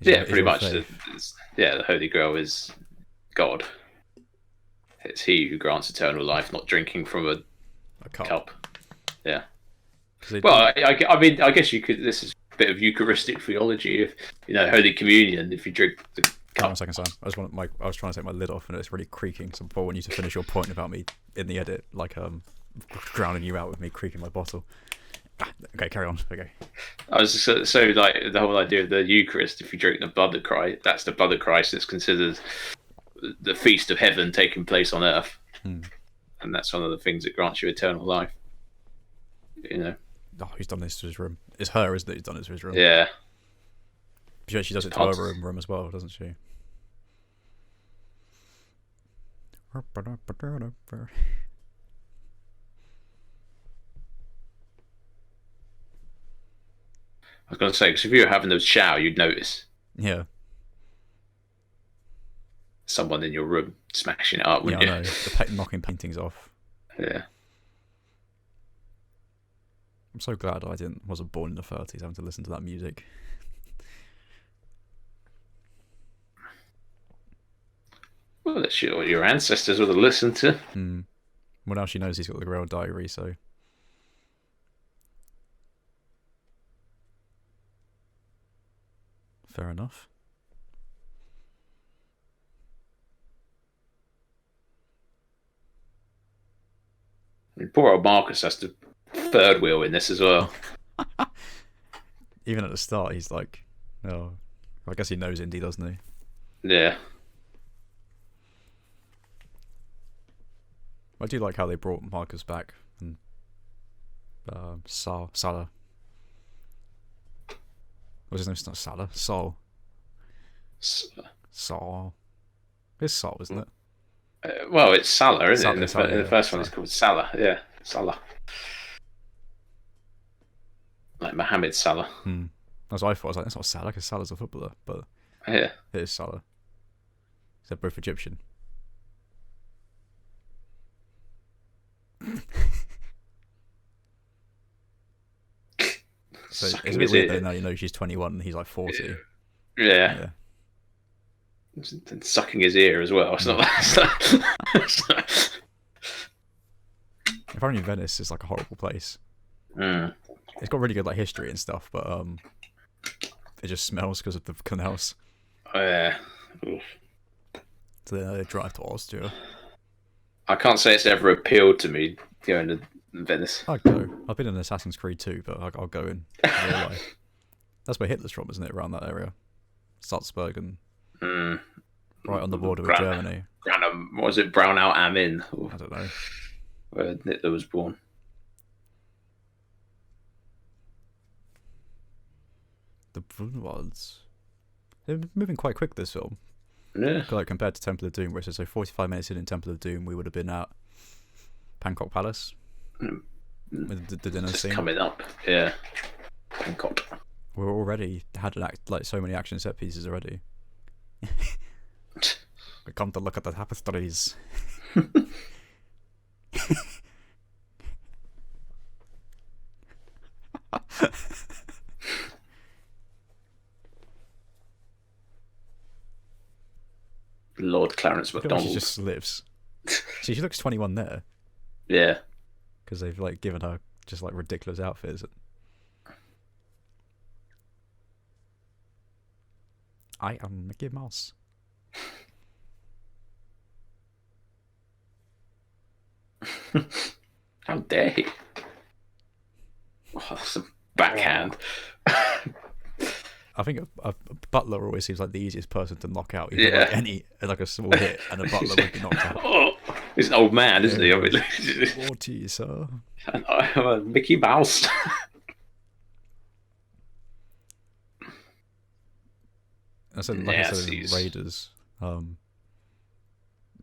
Pretty much. The Holy Grail is God. It's he who grants eternal life, not drinking from a cup. Yeah. Well, I mean, I guess you could. This is a bit of Eucharistic theology. If Holy Communion, if you drink the cup. Hang on a second, Sam. I was trying to take my lid off, and it's really creaking. So I want you to finish your point about me in the edit, like drowning you out with me creaking my bottle. Okay, carry on. Okay. I was so like the whole idea of the Eucharist. If you drink the blood of Christ, that's the blood of Christ. It's considered the feast of heaven taking place on earth, and that's one of the things that grants you eternal life. Oh, he's done this to his room. It's her, isn't it? He's done it to his room. Yeah. She does it to her room as well, doesn't she? I was going to say, because if you were having a shower, you'd notice. Yeah. Someone in your room smashing it up, wouldn't you? I know. Knocking paintings off. Yeah. I'm so glad I wasn't born in the 30s having to listen to that music. Well, that's what your ancestors would have listened to. Well, now she knows he's got the Grail Diary, so... Fair enough. I mean, poor old Marcus has to third wheel in this as well. Even at the start, he's like, oh, I guess he knows Indy, doesn't he? Yeah. I do like how they brought Marcus back and Salah. What's his name? It's not Salah. Saul. Saul. It's Saul, isn't it? Well, it's Salah, isn't it? Salah, In the first one, it's called Salah. Yeah, Salah. Like Mohamed Salah. That's what I thought. I was like, that's not Salah, because Salah's a footballer, but yeah, it is Salah. They're both Egyptian. So it's a bit weird though, now she's 21 and he's like 40. Yeah. And sucking his ear as well. It's not Apparently Venice is like a horrible place. Mm. It's got really good like history and stuff, but it just smells because of the canals. Oh, yeah. Oof. So they drive to Austria. I can't say it's ever appealed to me going to Venice. I'd go. I've been in Assassin's Creed 2, but I'll go in real life. That's where Hitler's from, isn't it? Around that area, Salzburg, and right on the border with Germany. What was it? Braunau am Inn? I don't know. Where Hitler was born. The Brunwalds. They're moving quite quick, this film. Yeah. Like compared to Temple of Doom, where it says so 45 minutes in Temple of Doom, we would have been at Bangkok Palace. With the dinner scene. Coming up, yeah. Bangkok. We're already had like so many action set pieces already. We come to look at the tapestries. Lord Clarence MacDonald. She just lives. See, she looks 21 there. Yeah. Because they've like given her just like ridiculous outfits. I am Mickey Mouse. How dare he? Oh, that's a backhand. I think a butler always seems like the easiest person to knock out. Like like a small hit, and a butler would be knocked out. Oh, he's an old man, isn't he? I mean, what to you, sir? And I'm a Mickey Mouse. I said, like I said in Raiders,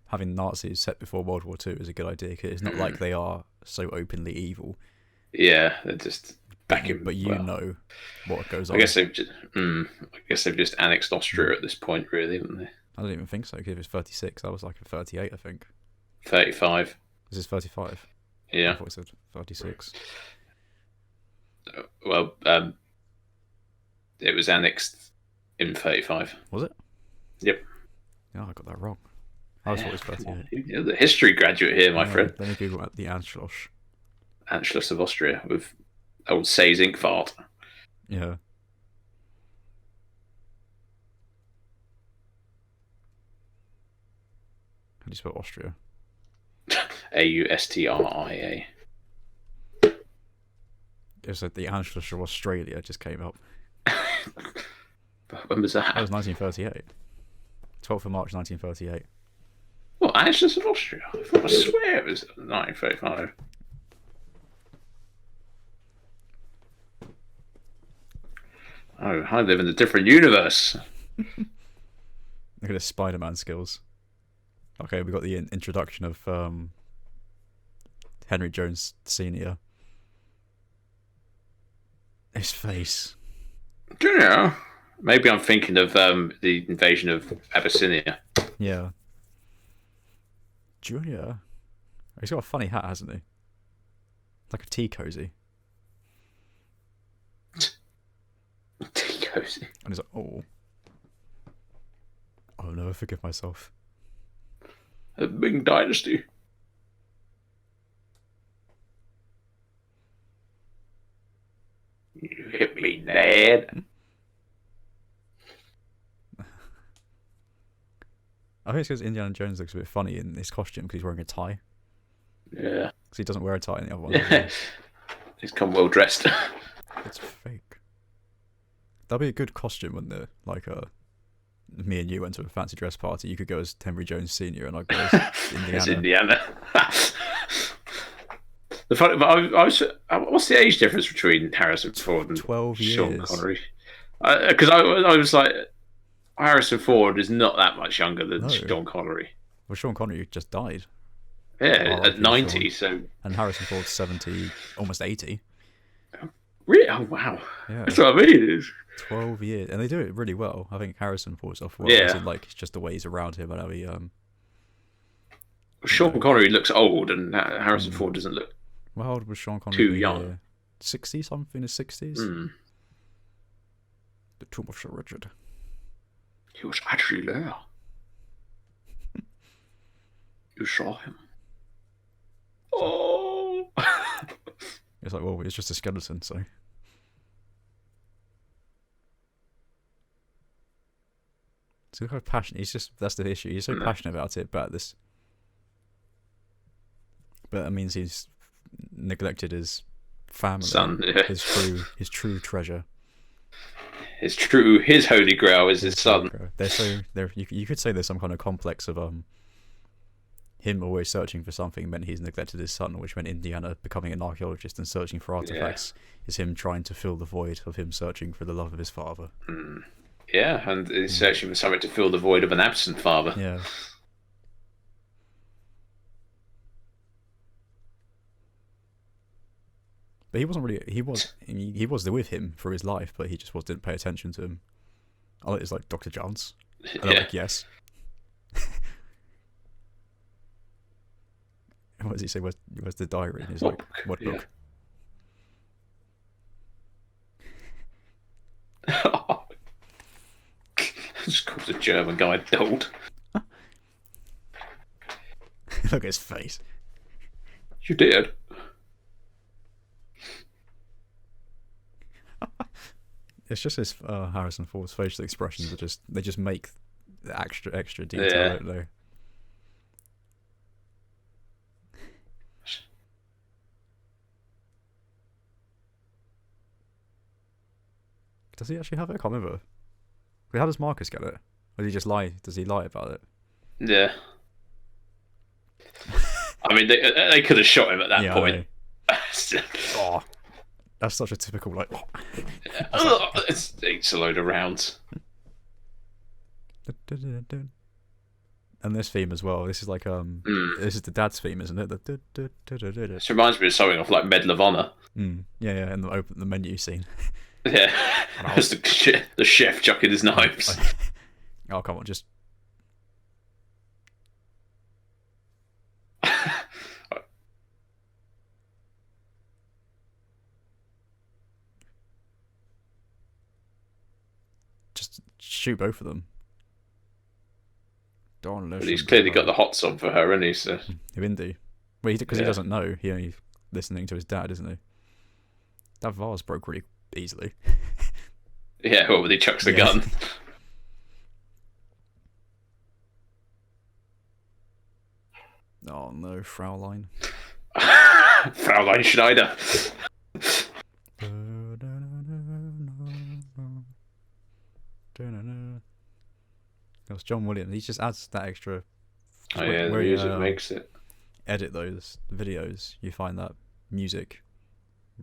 having Nazis set before World War II is a good idea. Cause it's not like they are so openly evil. Yeah, they're just backing. But you know what goes on. I guess they've just annexed Austria at this point, really, haven't they? I don't even think so. Because if it's 36, that was like a 38, I think. 35. This is 35. Yeah. I thought it said 36. Well, it was annexed in 35. Was it? Yep. Yeah, I got that wrong. I thought it was 38. You're the history graduate here, my friend. Let me Google the Anschluss. Anschluss of Austria with old Say's ink fart. Yeah. How do you spell Austria? Austria. It said the Anschluss of Australia just came up. When was that? That was 1938. 12th of March 1938. What, Anschluss of Austria? I swear it was 1935. Oh, I live in a different universe. Look at his Spider-Man skills. Okay, we got the introduction of Henry Jones Sr. His face. Yeah. Maybe I'm thinking of the invasion of Abyssinia. Yeah. Junior. He's got a funny hat, hasn't he? Like a tea cozy. Tea cozy. And he's like, oh. I'll never forgive myself. A Ming Dynasty. You hit me, Dad. I think it's because Indiana Jones looks a bit funny in his costume because he's wearing a tie. Yeah. Because he doesn't wear a tie in the other one. Yeah. He's come well dressed. It's fake. That'd be a good costume, wouldn't it? Like, me and you went to a fancy dress party. You could go as Henry Jones Sr. and I'd go as Indiana. It's Indiana. The funny, but what's the age difference between Harrison Ford and 12 years. Sean Connery? Because I was like, Harrison Ford is not that much younger than Sean Connery. Well, Sean Connery just died. Yeah, at 90. So. And Harrison Ford's 70, almost 80. Really? Oh, wow. Yeah. That's what I mean. 12 years. And they do it really well. I think Harrison Ford's off well. Yeah. Like, it's just the ways around him and how he... Sean Connery looks old and Harrison Ford doesn't look... How old was Sean Connery? Too young. 60 something in his 60s? Mm. The Tomb of Sir Richard. He was actually there. You saw him. Oh. It's like, well, it's just a skeleton, so. So kind of passionate. That's the issue. He's so passionate about it, but that means he's neglected his family, son, yeah. his true treasure. His holy grail is his son. You could say there's some kind of complex of him always searching for something meant he's neglected his son, which meant Indiana becoming an archaeologist and searching for artifacts is him trying to fill the void of him searching for the love of his father. Yeah, and he's searching for something to fill the void of an absent father. Yeah. But he wasn't really. He was with him through his life, but he just didn't pay attention to him. It's like Dr. Jones. And I'm like, yes. What does he say? Where's the diary? And he's like, what book? Just calls a German guy dolt. Look at his face. You did. It's just his Harrison Ford's facial expressions they just make the extra detail, don't they? Does he actually have it? I can't remember. How does Marcus get it? Or does he just lie? Does he lie about it? Yeah. I mean, they could have shot him at that point. Oh, that's such a typical like. It eats a load of rounds. And this theme as well. This is like this is the dad's theme, isn't it? This reminds me of something of like Medal of Honor. Yeah, and the menu scene. Yeah, that's the chef chucking his knives. Oh, come on, just. Just shoot both of them. But he's clearly got the hots on for her, isn't he? So. Windy. Well, because he doesn't know. He only listening to his dad, isn't he? That vase broke really easily. Yeah, well, when he chucks the gun. Oh no, Fraulein. Fraulein Schneider. It was John Williams. He just adds that extra. Oh yeah, the music makes it. Edit those videos. You find that music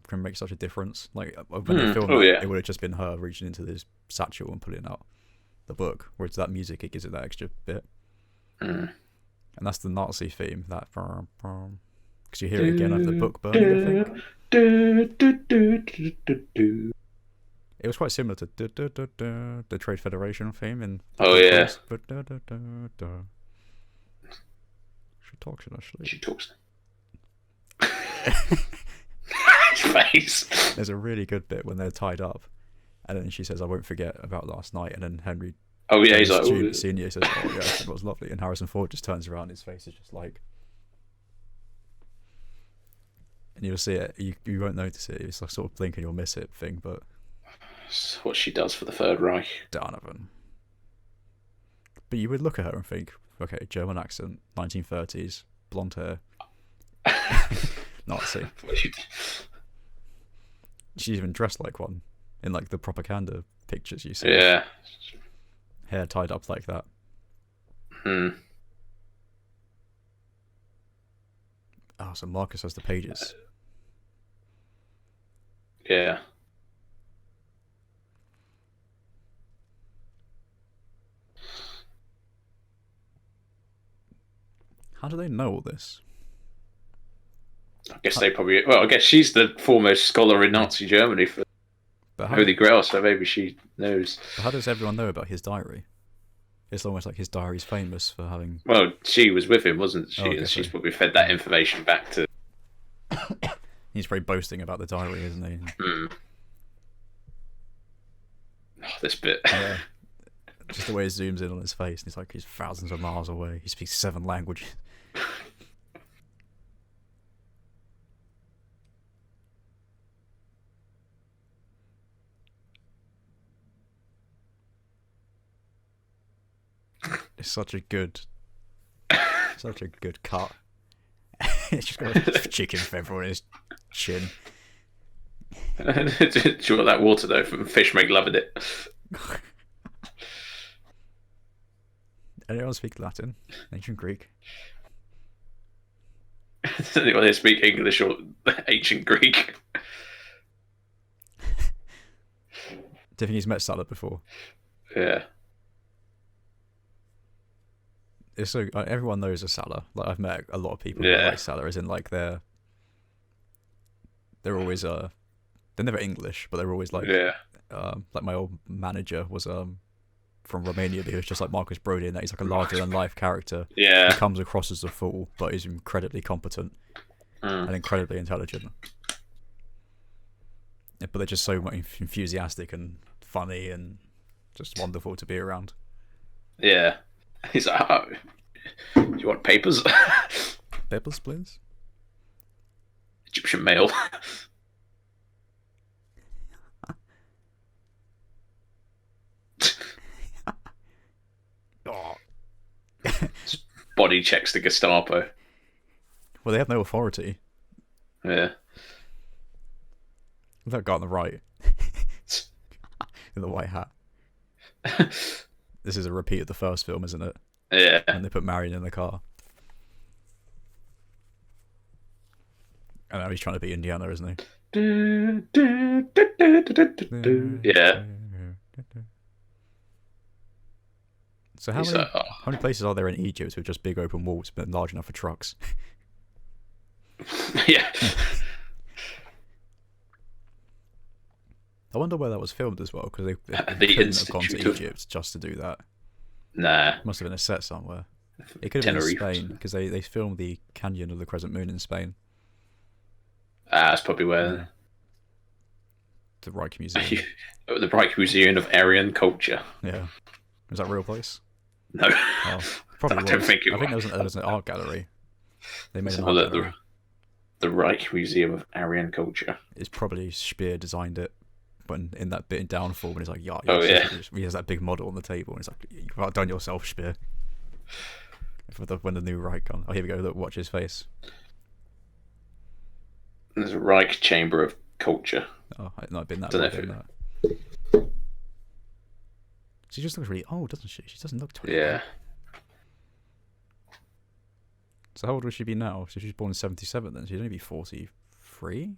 can make such a difference. Like when they filmed it would have just been her reaching into this satchel and pulling out the book. Whereas that music, it gives it that extra bit. And that's the Nazi theme. That because you hear it again over the book burning. I think. It was quite similar to the Trade Federation theme in. Oh yeah. She talks, actually. She talks. Face. There's a really good bit when they're tied up, and then she says, "I won't forget about last night," and then Henry. Oh yeah, he's like, Senior says, "Oh yeah, that was lovely," and Harrison Ford just turns around, his face is just like. And you'll see it. You won't notice it. It's like sort of blink and you'll miss it thing, but. It's what she does for the Third Reich. Donovan. But you would look at her and think, okay, German accent, 1930s, blonde hair. Nazi. She's even dressed like one in like the propaganda pictures you see. Yeah. Hair tied up like that. Oh, so Marcus has the pages. Yeah. How do they know all this? I guess they probably. Well, I guess she's the foremost scholar in Nazi Germany for Holy Grail, so maybe she knows. But how does everyone know about his diary? It's almost like his diary's famous for having. Well, she was with him, wasn't she? And she's probably fed that information back to. He's very boasting about the diary, isn't he? Oh, this bit. Yeah. Just the way it zooms in on his face, and he's like he's thousands of miles away. He speaks 7 languages. It's such a good cut. It's just got a chicken feather on his chin. Do you want that water though? From Fish Make Love in it. Anyone speak Latin? Ancient Greek? Does anyone here speak English or Ancient Greek? Do you think he's met Salah before? Yeah. It's so everyone knows a Salah. Like I've met a lot of people Yeah. who like Salah, as in like they're always they're never English, but they're always like like my old manager was from Romania, but he was just like Marcus Brody in that he's like a larger than life character. Yeah. He comes across as a fool, but he's incredibly competent and incredibly intelligent. Yeah, but they're just so enthusiastic and funny and just wonderful to be around. Yeah. He's like, oh, do you want papers? Papers, please. Egyptian mail. Oh. Body checks the Gestapo. Well, they have no authority. Yeah. That guy on the right. In the white hat. This is a repeat of the first film, isn't it? Yeah. And they put Marion in the car. And now he's trying to be Indiana, isn't he? Yeah. So how many places are there in Egypt with just big open walls but large enough for trucks? Yeah. I wonder where that was filmed as well, because they The couldn't have gone to Institute of- Egypt just to do that. Nah. Must have been a set somewhere. It could have been in Tenerife. Spain, because they filmed the Canyon of the Crescent Moon in Spain. That's probably where The Reich Museum. the Reich Museum of Aryan Culture. Yeah. Was that a real place? No. Oh, probably I don't was. think it I think was. there was an art gallery. They made an Well, art gallery. the Reich Museum of Aryan Culture. It's probably Speer designed it, when in that bit in Downfall, when he's like, yeah, Oh, yeah. he has that big model on the table, and it's like, you've outdone yourself, Speer. When the new Reich comes. Oh, here we go. Look, watch his face. There's a Reich Chamber of Culture. Oh, it might have been that. Don't know big, if that. She just looks really old, doesn't she? She doesn't look 20. Yeah. So how old would she be now? So she's born in 77 then. She'd only be 43?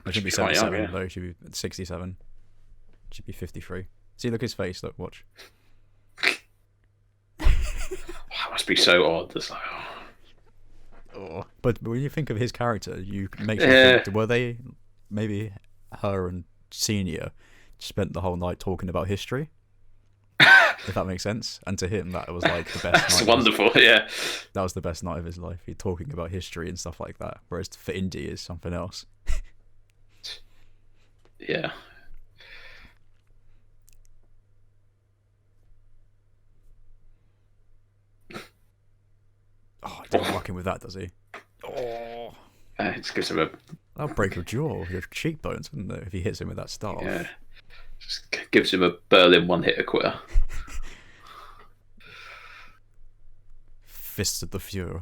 No, she'd be Quite young, 77. yeah. No, she'd be 67. She'd be 53. See, look at his face. Look, watch. That must be so odd. It's like, Oh. But when you think of his character, you make you Yeah. think, were they, maybe her and Senior spent the whole night talking about history? If that makes sense. And to him, that was like the best that's night. wonderful. Yeah. That was the best night of his life. He talking about history and stuff like that. Whereas for Indy is something else. Yeah. Oh, he doesn't fucking with that, does he? Oh. It just gives him a That'll break your jaw, your cheekbones, wouldn't it, if he hits him with that staff? yeah. Just gives him a Berlin one-hitter quitter. Fists of the Fury.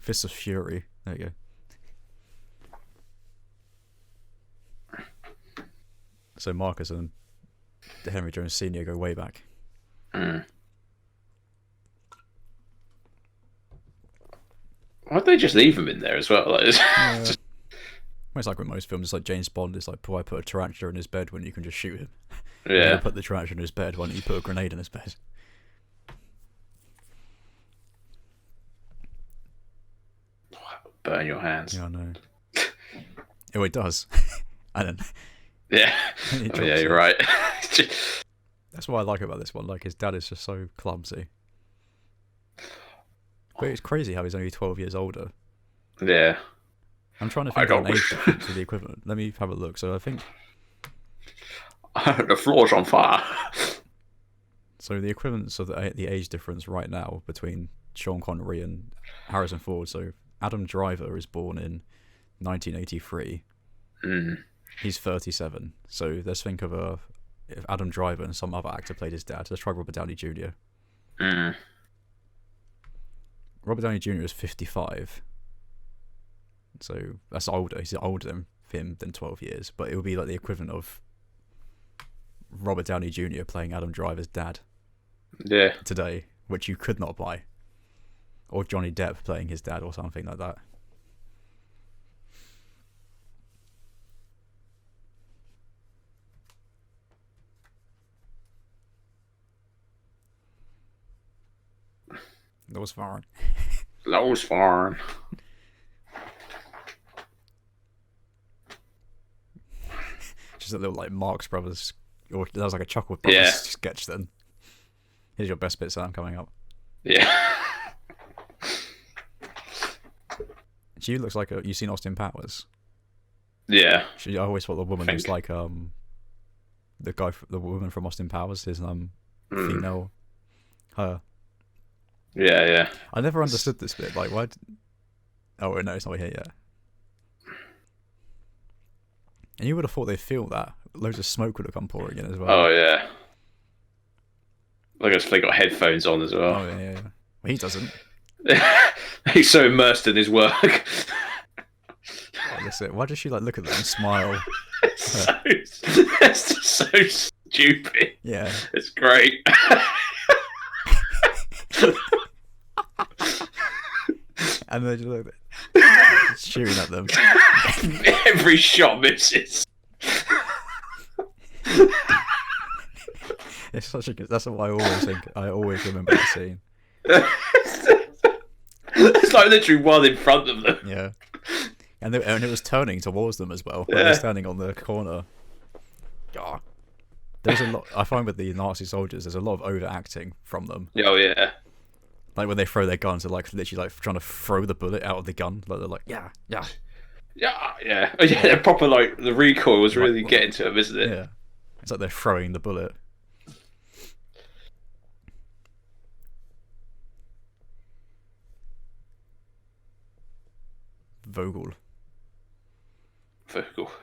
Fists of Fury. There you go. So Marcus and Henry Jones Sr. go way back. Mm. Why'd they just leave him in there as well? Like, Well, it's like with most films, it's like James Bond. It's like, why put a tarantula in his bed when you can just shoot him? yeah. Put the tarantula in his bed. Why don't you put a grenade in his bed? Burn your hands. Yeah, I know. Oh, it does. And then Yeah. he Oh, drops yeah, it. you're right. That's what I like about this one. Like, his dad is just so clumsy. But it's crazy how he's only 12 years older. yeah. I'm trying to I think of an don't- age difference for the equivalent. Let me have a look. So I think The floor's on fire. so. The equivalence of the age difference right now between Sean Connery and Harrison Ford. So Adam Driver is born in 1983. Mm. He's 37. So let's think of if Adam Driver and some other actor played his dad. Let's try Robert Downey Jr. Mm. Robert Downey Jr. is 55, so that's older. He's older than him than 12 years, but it would be like the equivalent of Robert Downey Jr. playing Adam Driver's dad. Yeah. Today, which you could not buy, or Johnny Depp playing his dad or something like that. That was fine. That was fun. Just a little like Marx Brothers, or that was like a Chuckle Brothers sketch. Then here's your best bit, Sam, coming up. Yeah. She looks like you seen Austin Powers? Yeah. I always thought the woman was like the woman from Austin Powers. His female, her. Yeah, yeah. I never understood this bit. Like, why? Oh no, it's not here yet. And you would have thought they'd feel that. Loads of smoke would have come pouring in as well. Oh yeah. Like they got headphones on as well. Oh yeah. Well, he doesn't. He's so immersed in his work. That's it. Why does she like look at them and smile? It's just so stupid. Yeah. It's great. And they just look cheering at them. Every shot misses. It's such a good. That's what I always think. I always remember that scene. It's like literally one in front of them. Yeah, and it was turning towards them as well. Like they're standing on the corner. Oh. There's a lot. I find with the Nazi soldiers, there's a lot of overacting from them. Oh yeah. Like when they throw their guns, they're like literally like trying to throw the bullet out of the gun. Like they're like, yeah. Oh, yeah. They're proper like the recoil was really getting to them, isn't it? Yeah. It's like they're throwing the bullet. Vogel,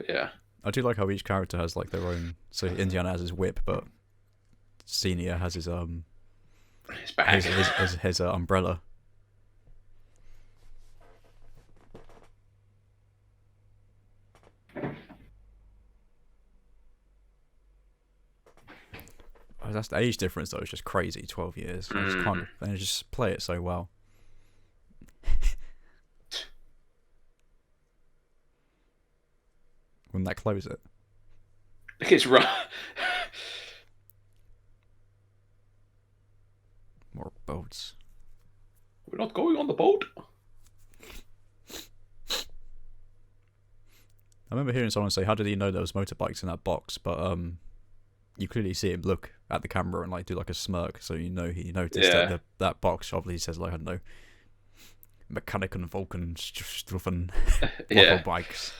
yeah. I do like how each character has like their own. So Indiana has his whip, but Senior has his bag, his umbrella. Oh, that's the age difference though. It's just crazy. 12 years. I just can't. They just play it so well. Wouldn't that close it? It's right. More boats. We're not going on the boat. I remember hearing someone say, "How did he know there was motorbikes in that box?" But you clearly see him look at the camera and like do like a smirk, so you know he noticed that that box obviously says like I don't know, Mechanic and Vulcan Stuffen bikes.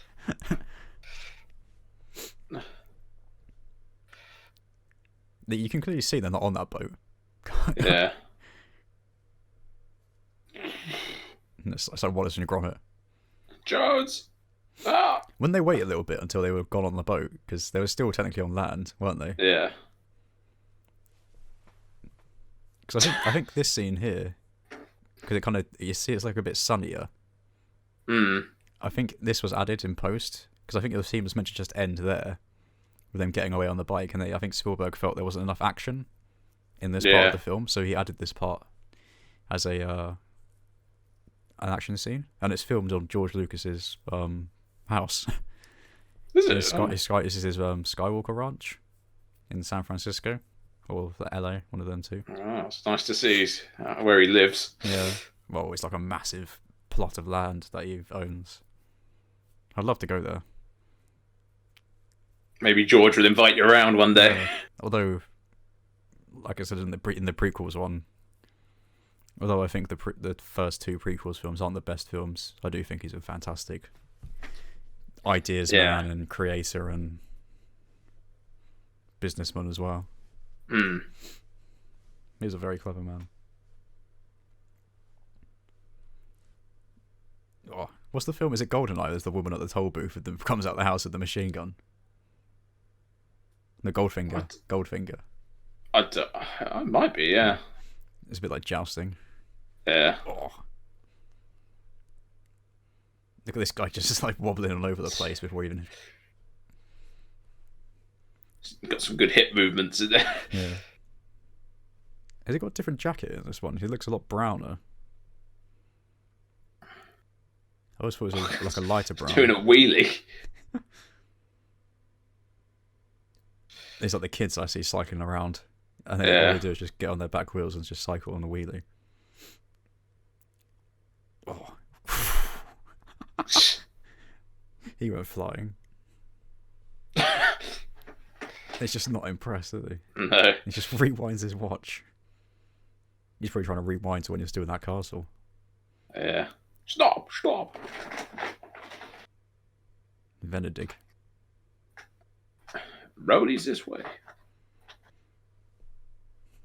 You can clearly see they're not on that boat. Yeah. It's like Wallace and Gromit. Jones! Ah! Wouldn't they wait a little bit until they were gone on the boat? Because they were still technically on land, weren't they? Yeah. Because I think this scene here, because it kind of, you see it's like a bit sunnier. I think this was added in post, because I think the scene was meant to just end there, with them getting away on the bike, and I think Spielberg felt there wasn't enough action in this part of the film, so he added this part as an action scene, and it's filmed on George Lucas's house. Is it? This is his Skywalker Ranch in San Francisco or LA, one of them two. Oh, it's nice to see where he lives. Yeah, well, it's like a massive plot of land that he owns. I'd love to go there. Maybe George will invite you around one day. Although, like I said in the prequels one, although I think the first two prequels films aren't the best films, I do think he's a fantastic ideas man and creator and businessman as well. He's a very clever man. Oh, what's the film? Is it Goldeneye? There's the woman at the toll booth that comes out the house with the machine gun. The Goldfinger. It might be, yeah. It's a bit like jousting. Yeah. Oh. Look at this guy just like wobbling all over the place before even. Got some good hip movements in there. Yeah. Has he got a different jacket in this one? He looks a lot browner. I always thought it was like a lighter brown. Doing a wheelie. It's like the kids I see cycling around, and then all they do is just get on their back wheels and just cycle on the wheelie. Oh. He went flying. He's just not impressed, is he? No. He just rewinds his watch. He's probably trying to rewind to when he was doing that castle. Yeah. Stop. Venedig. Rollies this way.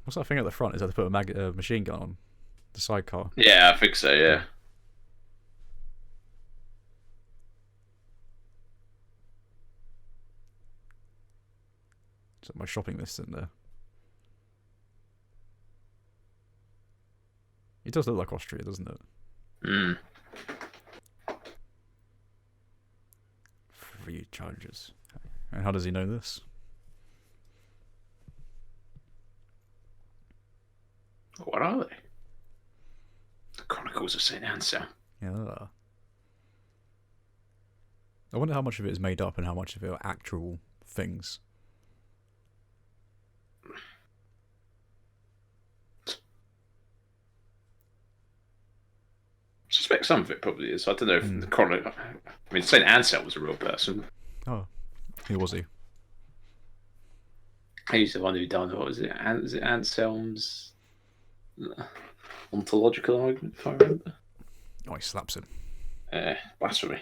What's that thing at the front? Is that to put a machine gun on? The sidecar? Yeah, I think so, yeah. Is my shopping list in there? It does look like Austria, doesn't it? Mm. 3 charges. And how does he know this? What are they? The Chronicles of St. Anselm. Yeah. I wonder how much of it is made up and how much of it are actual things. I suspect some of it probably is. I don't know if the Chronicle. I mean, St. Anselm was a real person. Oh. Who was he? He's the one who done, what was it? Is it Anselm's ontological argument, if I remember? Oh, he slaps him. Blasphemy.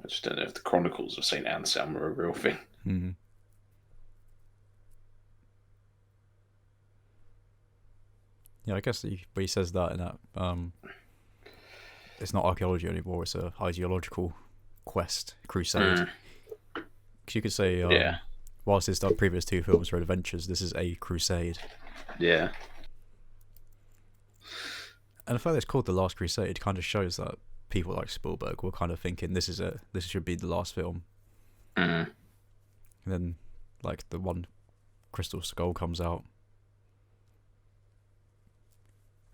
I just don't know if the Chronicles of St. Anselm are a real thing. Mm-hmm. Yeah, I guess but he says that in that it's not archaeology anymore, it's a ideological quest, crusade. Because you could say, whilst his previous 2 films were adventures, this is a crusade. Yeah. And the fact that it's called The Last Crusade kind of shows that people like Spielberg were kind of thinking this should be the last film. And then, like, the one Crystal Skull comes out.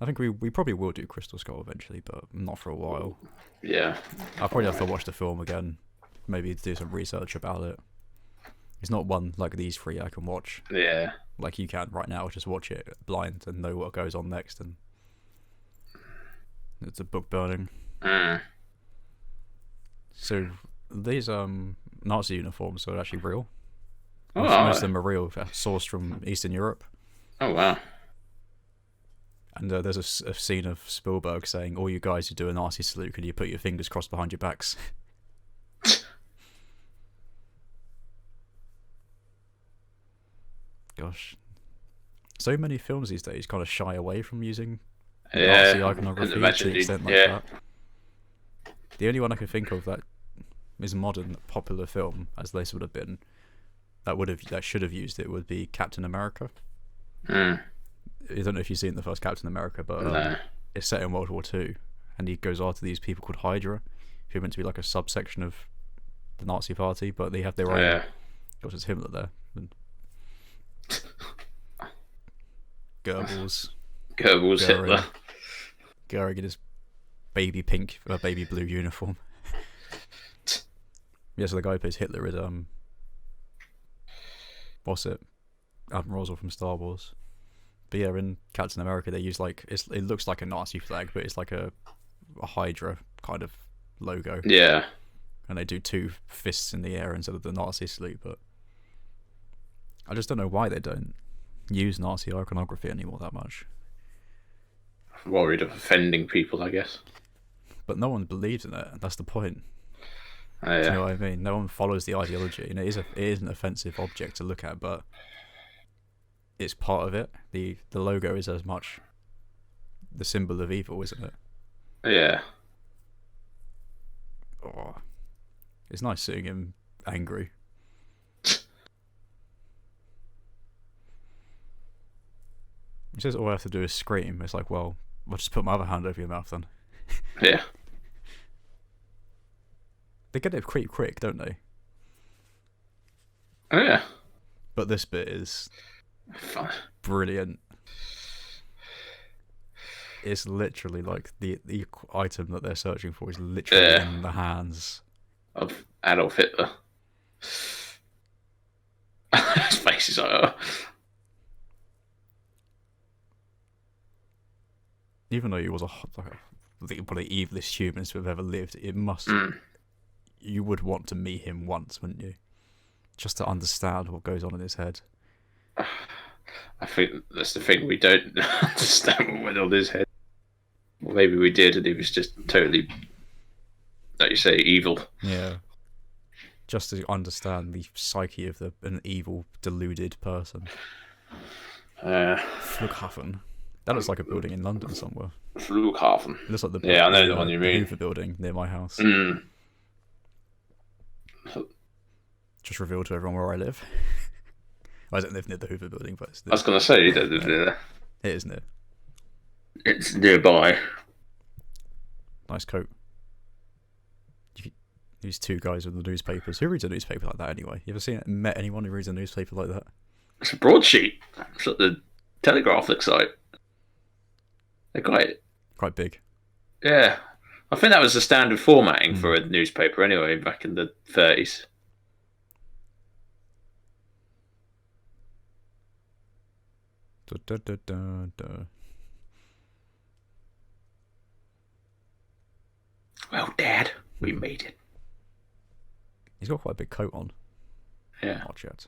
I think we probably will do Crystal Skull eventually, but not for a while. Yeah. I'll probably have to watch the film again, maybe do some research about it. It's not one like these 3 I can watch. Yeah. Like you can right now, just watch it blind and know what goes on next, and it's a book burning. So these Nazi uniforms are actually real. Most of them are real, sourced from Eastern Europe. Oh wow. And there's a scene of Spielberg saying, "All you guys who do a Nazi salute, can you put your fingers crossed behind your backs?" Gosh. So many films these days kind of shy away from using Nazi iconography to the extent like that. The only one I can think of that is modern, popular film, as this would have been, that should have used it would be Captain America. I don't know if you've seen the first Captain America, but it's set in World War II, and he goes after these people called Hydra, who are meant to be like a subsection of the Nazi Party, but they have their own. Gosh, it's Himmler there. And Goebbels, Hitler. Goering in his baby pink, baby blue uniform. Yeah, so the guy who plays Hitler is what's it? Admiral Roswell from Star Wars. But yeah, in Captain America they use like it looks like a Nazi flag, but it's like a Hydra kind of logo. Yeah. And they do 2 fists in the air instead of the Nazi salute, but I just don't know why they don't use Nazi iconography anymore that much. Worried of offending people, I guess. But no one believes in it. That's the point. Oh, yeah. Do you know what I mean? No one follows the ideology. And it is an offensive object to look at, but it's part of it. The logo is as much the symbol of evil, isn't it? Yeah. Oh, it's nice seeing him angry. He says all I have to do is scream. It's like, well, I'll just put my other hand over your mouth then. Yeah. They get it pretty quick, don't they? Oh yeah. But this bit is brilliant. It's literally like the item that they're searching for is literally in the hands of Adolf Hitler. His face is like, oh. Even though he was one of the evilest humans who have ever lived, it must. You would want to meet him once, wouldn't you? Just to understand what goes on in his head. I think that's the thing, we don't understand what went on his head. Well, maybe we did, and he was just totally, like you say, evil. Yeah. Just to understand the psyche of an evil, deluded person. Flughafen. That looks like a building in London somewhere. Flughafen. It looks like I know the one you mean. Hoover building near my house. Just revealed to everyone where I live. I don't live near the Hoover building, but I was going to say you don't live near there. It is near. It's nearby. Nice coat. These two guys with the newspapers. Who reads a newspaper like that anyway? You ever met anyone who reads a newspaper like that? It's a broadsheet. It's what the Telegraph looks like. They're quite big. Yeah. I think that was the standard formatting for a newspaper anyway, back in the 30s. Well, Dad, we made it. He's got quite a big coat on. Yeah. Not yet.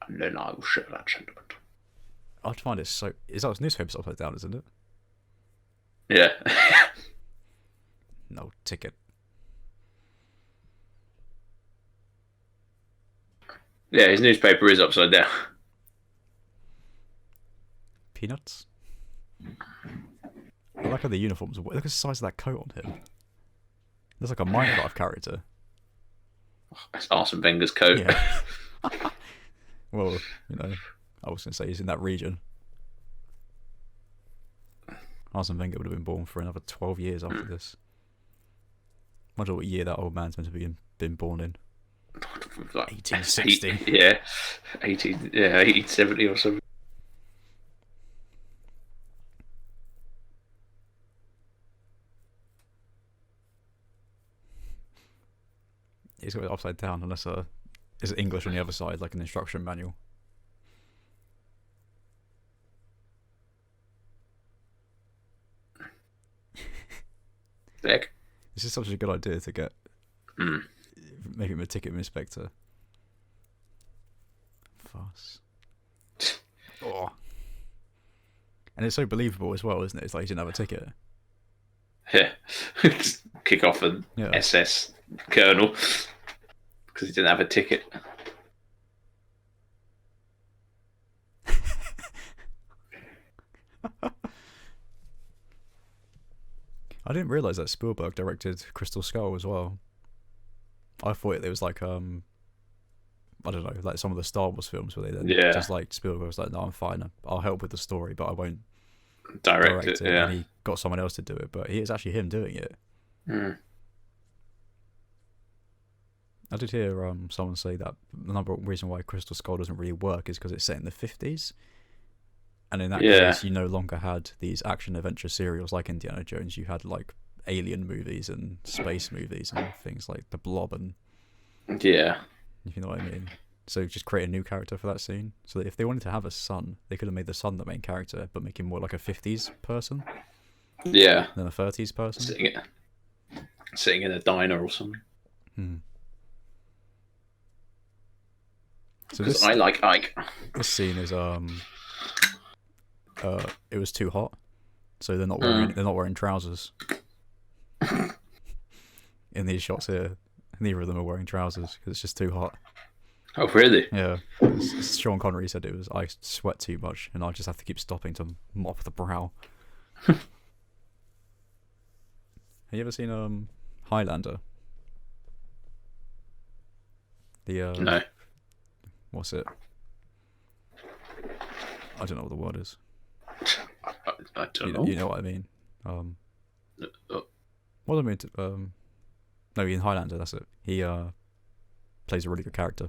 And then I will share that sentiment. I'd find it so... Is that newspapers upside down, isn't it? Yeah. No ticket. Yeah, his newspaper is upside down. Peanuts? I like how the uniforms are... Look at the size of that coat on him. Looks like a Minecraft character. That's Arsene Wenger's coat. Yeah. Well, you know, I was going to say he's in that region. Arsene Wenger would have been born for another 12 years after this. I wonder what year that old man's meant to be been born in. Like 1860. Yeah, 1870 or something. He's got it upside down, unless is it English on the other side, like an instruction manual. Heck. This is such a good idea to get. Make him a ticket inspector. Fuss. Oh. And it's so believable as well, isn't it? It's like he didn't have a ticket. Yeah. Kick off an SS colonel because he didn't have a ticket. I didn't realise that Spielberg directed Crystal Skull as well. I thought it was like I don't know, like some of the Star Wars films where they then just like Spielberg was like, no, I'm fine, I'll help with the story, but I won't direct it. Yeah. And he got someone else to do it, but it's actually him doing it. I did hear someone say that the number one reason why Crystal Skull doesn't really work is because it's set in the 50s. And in that case, you no longer had these action adventure serials like Indiana Jones. You had like alien movies and space movies and things like The Blob and if you know what I mean. So just create a new character for that scene. So that if they wanted to have a son, they could have made the son the main character, but make him more like a 50s person. Yeah. Than a 30s person. Sitting in a diner or something. So because I like Ike. This scene is it was too hot, so they're not wearing trousers. In these shots here, neither of them are wearing trousers because it's just too hot. Oh really? Yeah. Sean Connery said it was I sweat too much and I just have to keep stopping to mop the brow. Have you ever seen Highlander? The no. What's it? I don't know what the word is. I don't know. You know what I mean. What do I mean? No, in Highlander, that's it. He plays a really good character.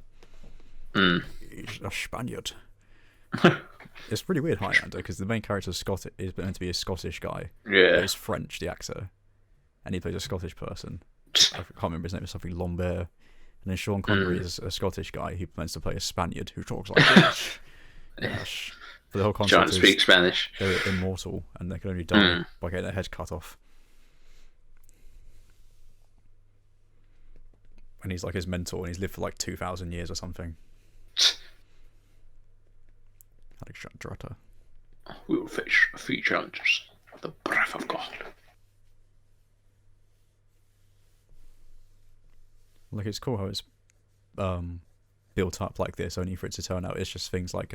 He's a Spaniard. It's pretty weird, Highlander, because the main character is meant to be a Scottish guy. Yeah. But he's French, the actor, and he plays a Scottish person. I can't remember his name. It's something Lambert. And then Sean Connery is a Scottish guy who plans to play a Spaniard who talks like this. Yes. But the whole concept Trying to speak Spanish. They're immortal and they can only die by getting their head cut off. And he's like his mentor, and he's lived for like 2,000 years or something. Alexandra. We will face a few challenges. The breath of God. Like, it's cool how it's built up like this, only for it to turn out it's just things like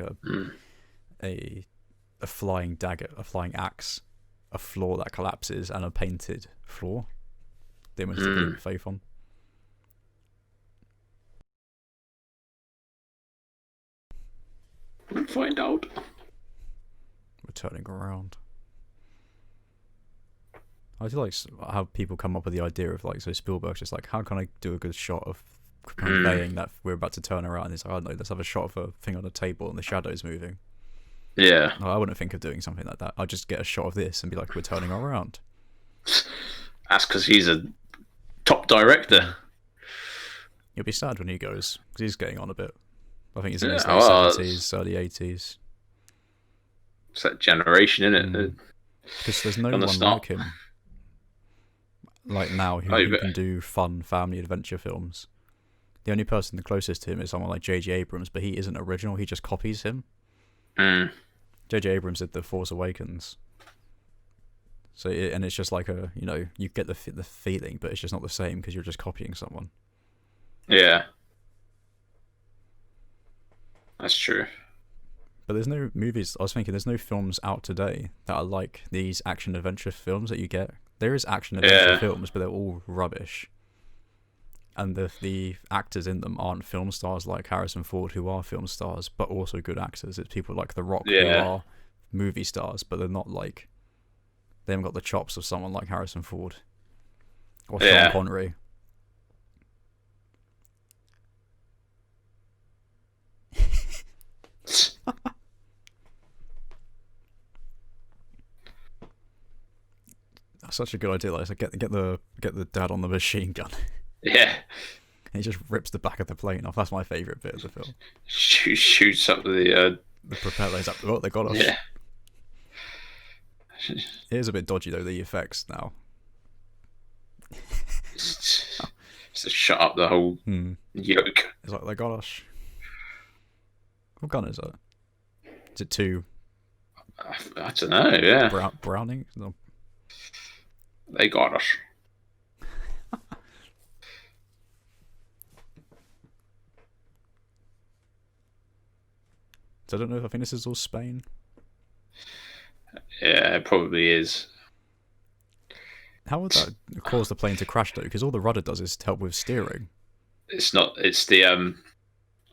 a flying dagger, a flying axe, a floor that collapses, and a painted floor. The image to put faith on. We'll find out. We're turning around. I do like how people come up with the idea of, like, so Spielberg's just like, how can I do a good shot of conveying that we're about to turn around? And it's like, I don't know, let's have a shot of a thing on a table and the shadows moving. Yeah. No, I wouldn't think of doing something like that. I'd just get a shot of this and be like, we're turning around. That's because he's a top director. You'll be sad when he goes, because he's getting on a bit. I think he's in his late 70s, early 80s. It's that generation, isn't it? Because there's no one like him. Like now, who can do fun family adventure films. The only person the closest to him is someone like J.J. Abrams, but he isn't original. He just copies him. J.J. Abrams did The Force Awakens. So and it's just like you get the feeling, but it's just not the same because you're just copying someone. Yeah. That's true. But there's no movies. I was thinking there's no films out today that are like these action adventure films that you get. There is action adventure films, but they're all rubbish. And the actors in them aren't film stars like Harrison Ford, who are film stars, but also good actors. It's people like The Rock, who are movie stars, but they're not like... They haven't got the chops of someone like Harrison Ford. Or Sean Connery. That's such a good idea. Like, get the dad on the machine gun. Yeah. And he just rips the back of the plane off. That's my favourite bit of the film. Shoots up the propellers up. Oh, they got us. Yeah. It is a bit dodgy though, the effects now. Just to shut up the whole yoke. It's like, they got us. What gun is it? Is it 2? I don't know, yeah. Browning? No. They got us. So I don't know if I think this is all Spain. Yeah, it probably is. How would that cause the plane to crash though? Because all the rudder does is help with steering. It's not. It's the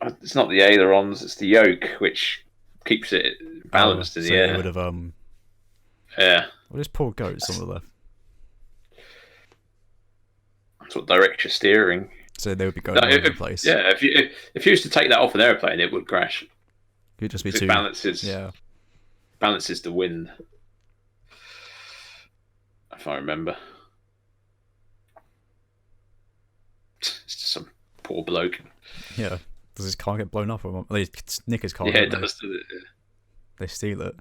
It's not the ailerons. It's the yoke which keeps it balanced in the air. It would have Yeah. Well, this poor goat's on the left. That's what directs your steering. So they would be going all over the place. Yeah, if you used to take that off an airplane, it would crash. It would just be too... balances the wind. If I remember. It's just some poor bloke. Yeah. Does his car get blown up? Or they nick his car? Yeah, it does. They steal it.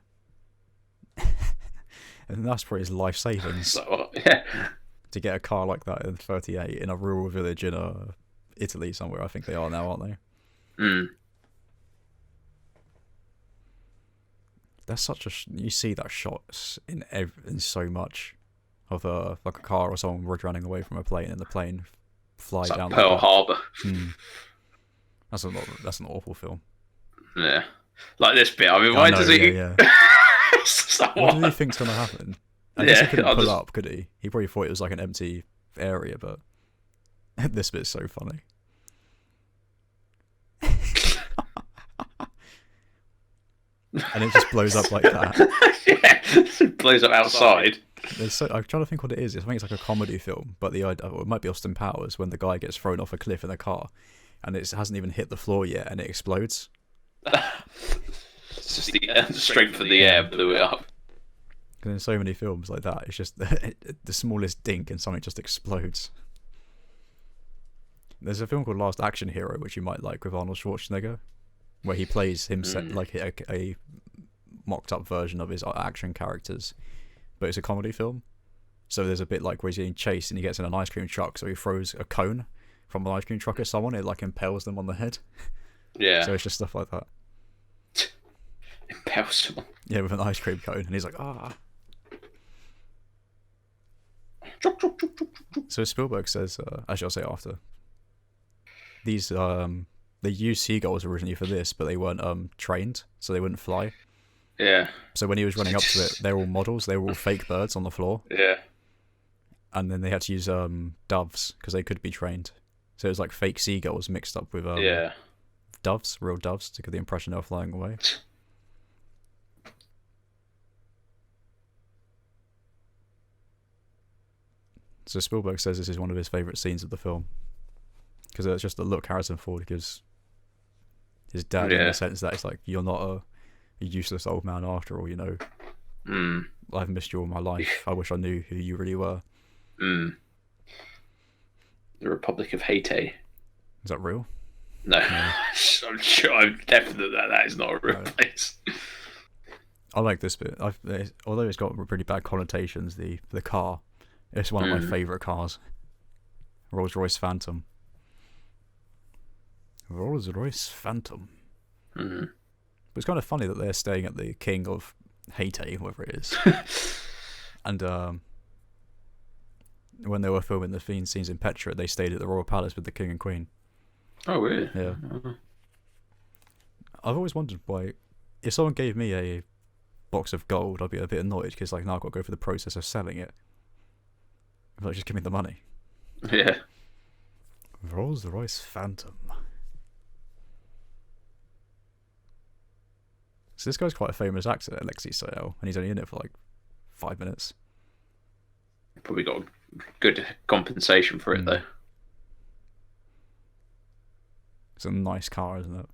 And that's probably his life savings. So, yeah. To get a car like that in 38 in a rural village in Italy somewhere. I think they are now, aren't they? There's such a you see that shot in so much of like a car or someone running away from a plane and the plane fly down. Pearl Harbor. That's an awful film. Yeah, like this bit. I mean, why does he? Yeah. What do you think's gonna happen? I guess he couldn't pull up, could he? He probably thought it was like an empty area, but this bit's so funny. and it just blows up like that. Yeah, it blows up outside. I'm trying to think what it is. I think it's like a comedy film, but it might be Austin Powers when the guy gets thrown off a cliff in a car, and it hasn't even hit the floor yet, and it explodes. It's just the strength of the air blew it up. And in so many films like that, it's just the smallest dink and something just explodes. There's a film called Last Action Hero, which you might like, with Arnold Schwarzenegger, where he plays himself like a mocked up version of his action characters, but it's a comedy film. So there's a bit like where he's getting chased and he gets in an ice cream truck, so he throws a cone from an ice cream truck at someone, it like impales them on the head. Yeah. So it's just stuff like that. Impales someone. Yeah, with an ice cream cone, and he's like, ah. So Spielberg says, actually I'll say after, these they used seagulls originally for this, but they weren't trained, so they wouldn't fly. Yeah. So when he was running up to it, they were all models, they were all fake birds on the floor. Yeah. And then they had to use doves because they could be trained. So it was like fake seagulls mixed up with doves, real doves, to get the impression they were flying away. So Spielberg says this is one of his favourite scenes of the film, because it's just the look Harrison Ford gives his dad, in the sense that it's like, you're not a useless old man after all, you know. I've missed you all my life. I wish I knew who you really were. The Republic of Haiti. Is that real? No. I'm sure, I'm definite that is not a real place. I like this bit. Although it's got pretty bad connotations, the car, it's one of my favourite cars. Rolls-Royce Phantom. Rolls-Royce Phantom. But it's kind of funny that they're staying at the King of Haiti, whatever it is. And when they were filming the scenes in Petra, they stayed at the Royal Palace with the King and Queen. Oh, really? Yeah. I've always wondered why, if someone gave me a box of gold, I'd be a bit annoyed, because like, now I've got to go through the process of selling it. Like, just give me the money. Yeah. Rolls-Royce Phantom. So this guy's quite a famous actor, Alexei Sayle, and he's only in it for like 5 minutes. Probably got good compensation for it though. It's a nice car, isn't it?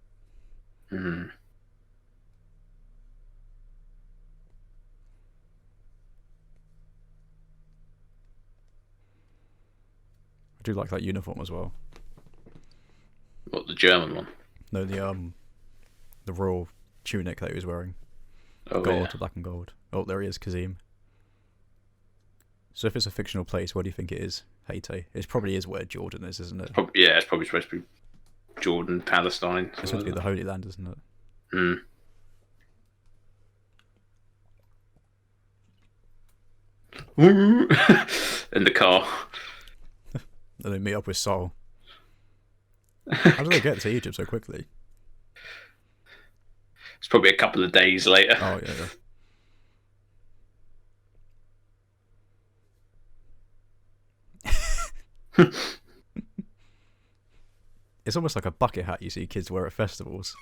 I do like that uniform as well. What, the German one? No, the royal tunic that he was wearing. Gold, black and gold. Oh, there he is, Kazim. So if it's a fictional place, where do you think it is? Haiti. It probably is where Jordan is, isn't it? It's probably supposed to be Jordan, Palestine. It's supposed to be the Holy Land, isn't it? In the car. And they meet up with Saul. How do they get to Egypt so quickly? It's probably a couple of days later. Oh, yeah. It's almost like a bucket hat you see kids wear at festivals.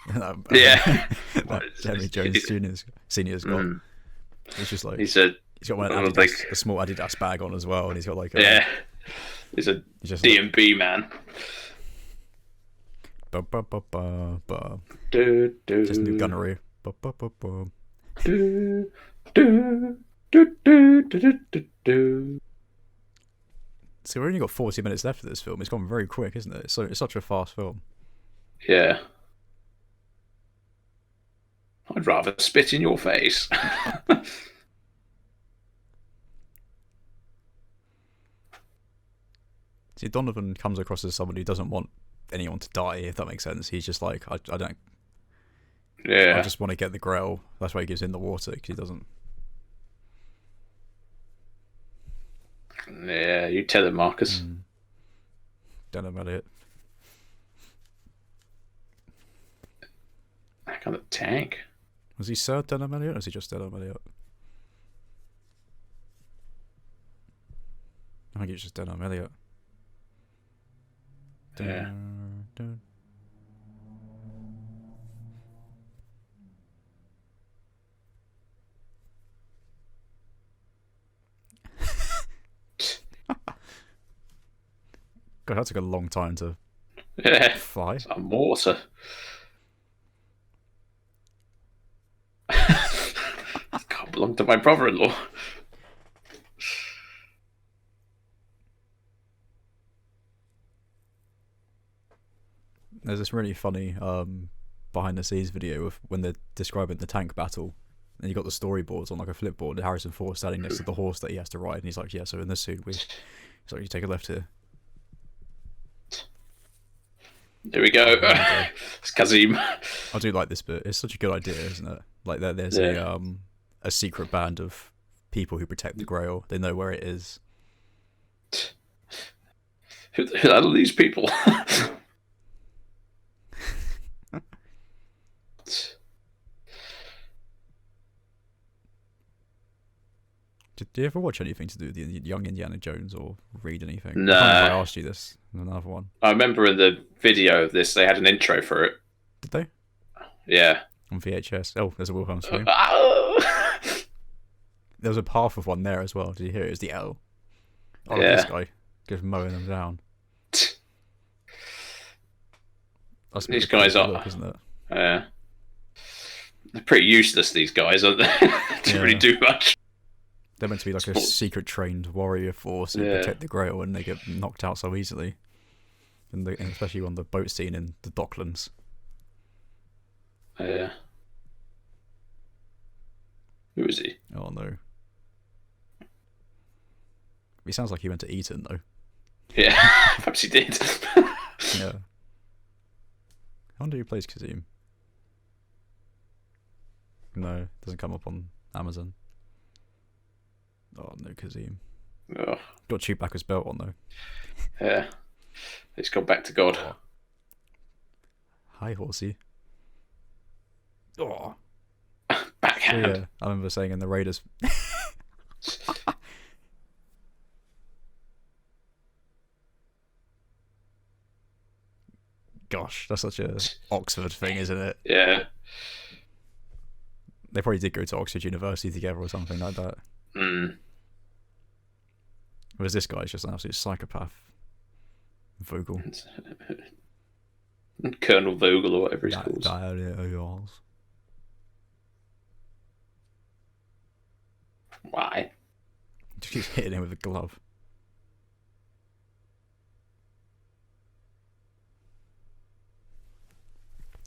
Yeah. That Jeremy Jones Senior's got. It's just like, he's got one a small Adidas bag on as well, and he's got like a, he's a D&B man. Just new gunnery. So we've only got 40 minutes left of this film. It's gone very quick, isn't it? So it's such a fast film. Yeah. I'd rather spit in your face. See, Donovan comes across as someone who doesn't want anyone to die, if that makes sense. He's just like, I don't... Yeah. I just want to get the Grail. That's why he gives in the water, because he doesn't... Yeah, you tell him, Marcus. Denham Elliott. Back on the tank. Was he Sir Denham Elliott, or was he just Denham Elliott? I think it's just Denham Elliott. Yeah. God, that took a long time to fly. Some water. Can't belong to my brother-in-law. There's this really funny behind-the-scenes video of when they're describing the tank battle, and you got the storyboards on like a flipboard, and Harrison Ford standing next to the horse that he has to ride, and he's like, "Yeah, so in this scene, so you take a left here." There we go. It's Kazim. I do like this bit. It's such a good idea, isn't it? Like there's a secret band of people who protect the Grail. They know where it is. Who the hell are these people? Did you ever watch anything to do with the Young Indiana Jones or read anything? No. I asked you this in another one. I remember in the video of this, they had an intro for it. Did they? Yeah. On VHS. Oh, there's a Wilhelm scream. There was a path of one there as well. Did you hear it? It was the L. Oh, yeah. This guy just mowing them down. These guys are, look, isn't it? They're pretty useless. These guys, aren't they? They don't really do much. They're meant to be like a secret trained warrior force who protect the Grail, and they get knocked out so easily. And especially on the boat scene in the Docklands. Yeah. Who is he? Oh no. He sounds like he went to Eton though. Yeah, perhaps he did. Yeah. I wonder who plays Kazim. No, doesn't come up on Amazon. Oh no, Kazim. Oh. Got Chewbacca's belt on though. Yeah. He's gone back to God. Oh. Hi, horsey. Oh. Backhand. So, yeah, I remember saying in the Raiders. Gosh, that's such a Oxford thing, isn't it? Yeah. They probably did go to Oxford University together or something like that. Whereas this guy's just an absolute psychopath. Vogel. Colonel Vogel or whatever he's called. Why? Just keeps hitting him with a glove.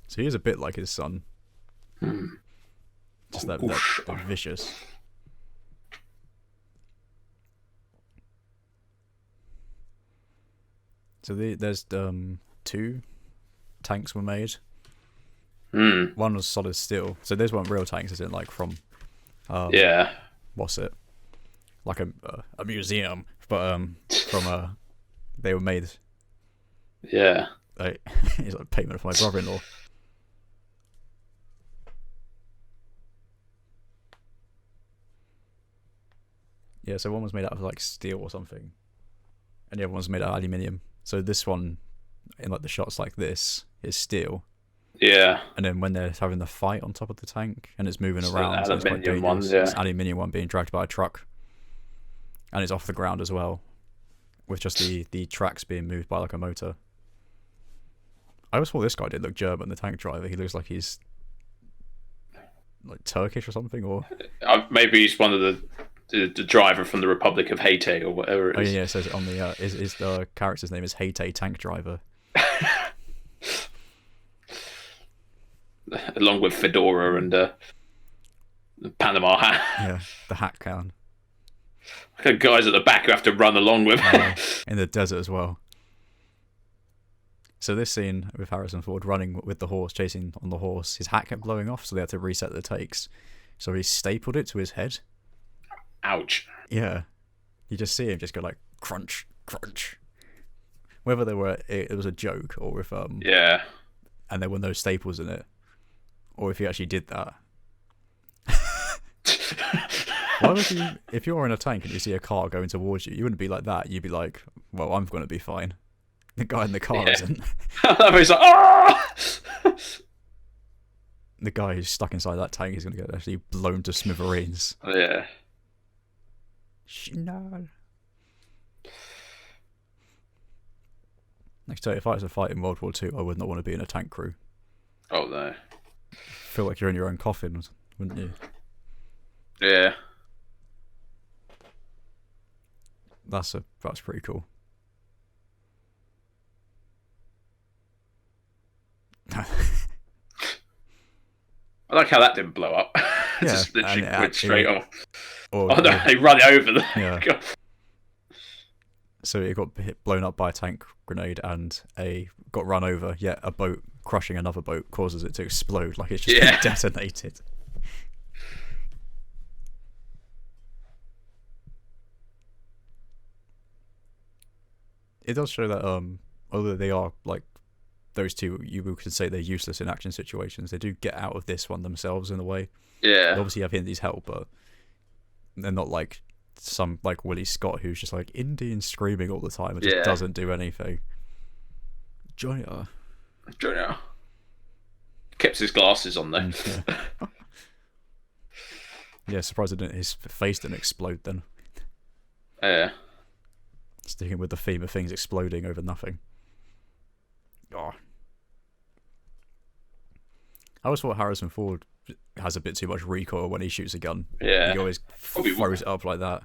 So he is a bit like his son. Just that vicious. So there's two tanks were made. One was solid steel. So those weren't real tanks, as in like from what's it? Like a museum, but from they were made. Yeah. Like it's like payment for my brother-in-law. Yeah, so one was made out of like steel or something, and the other one was made out of aluminium. So this one, in like the shots like this, is steel. Yeah. And then when they're having the fight on top of the tank and it's moving around, so it's quite dangerous. It's aluminium one being dragged by a truck, and it's off the ground as well, with just the tracks being moved by like a motor. I always thought this guy did look German, the tank driver. He looks like he's like Turkish or something, or maybe he's one of the driver from the Republic of Haiti or whatever it is. Oh yeah, it says on the is the character's name is Haiti Tank Driver. Along with fedora and the Panama hat. Yeah, the hat can. Guys at the back who have to run along with in the desert as well. So this scene with Harrison Ford running with the horse, chasing on the horse, his hat kept blowing off, so they had to reset the takes. So he stapled it to his head. Ouch. Yeah. You just see him just go like crunch, crunch. Whether it was a joke or if yeah. And there were no staples in it. Or if he actually did that. Why would you, if you're in a tank and you see a car going towards you, you wouldn't be like that. You'd be like, well, I'm going to be fine. The guy in the car isn't. He's like, ah! The guy who's stuck inside that tank is going to get actually blown to smithereens. Yeah. No. I can tell you, if I was to fight in World War II, I would not want to be in a tank crew. Oh no. Feel like you're in your own coffin, wouldn't you? Yeah. That's pretty cool. I like how that didn't blow up. Yeah, just literally went straight off. Oh no, yeah. they run it over. Yeah. So it got blown up by a tank grenade and got run over. Yet a boat crushing another boat causes it to explode, like it's just been detonated. It does show that although they are like those two, you could say they're useless in action situations, they do get out of this one themselves in a way. Yeah. They obviously have Indy's help, but they're not like some like Willie Scott who's just like Indy and screaming all the time and just doesn't do anything. Junior. Kept his glasses on though. Yeah. Yeah, surprised his face didn't explode then. Yeah. Sticking with the theme of things exploding over nothing. Oh. I always thought Harrison Ford has a bit too much recoil when he shoots a gun. Yeah. He always throws it up like that.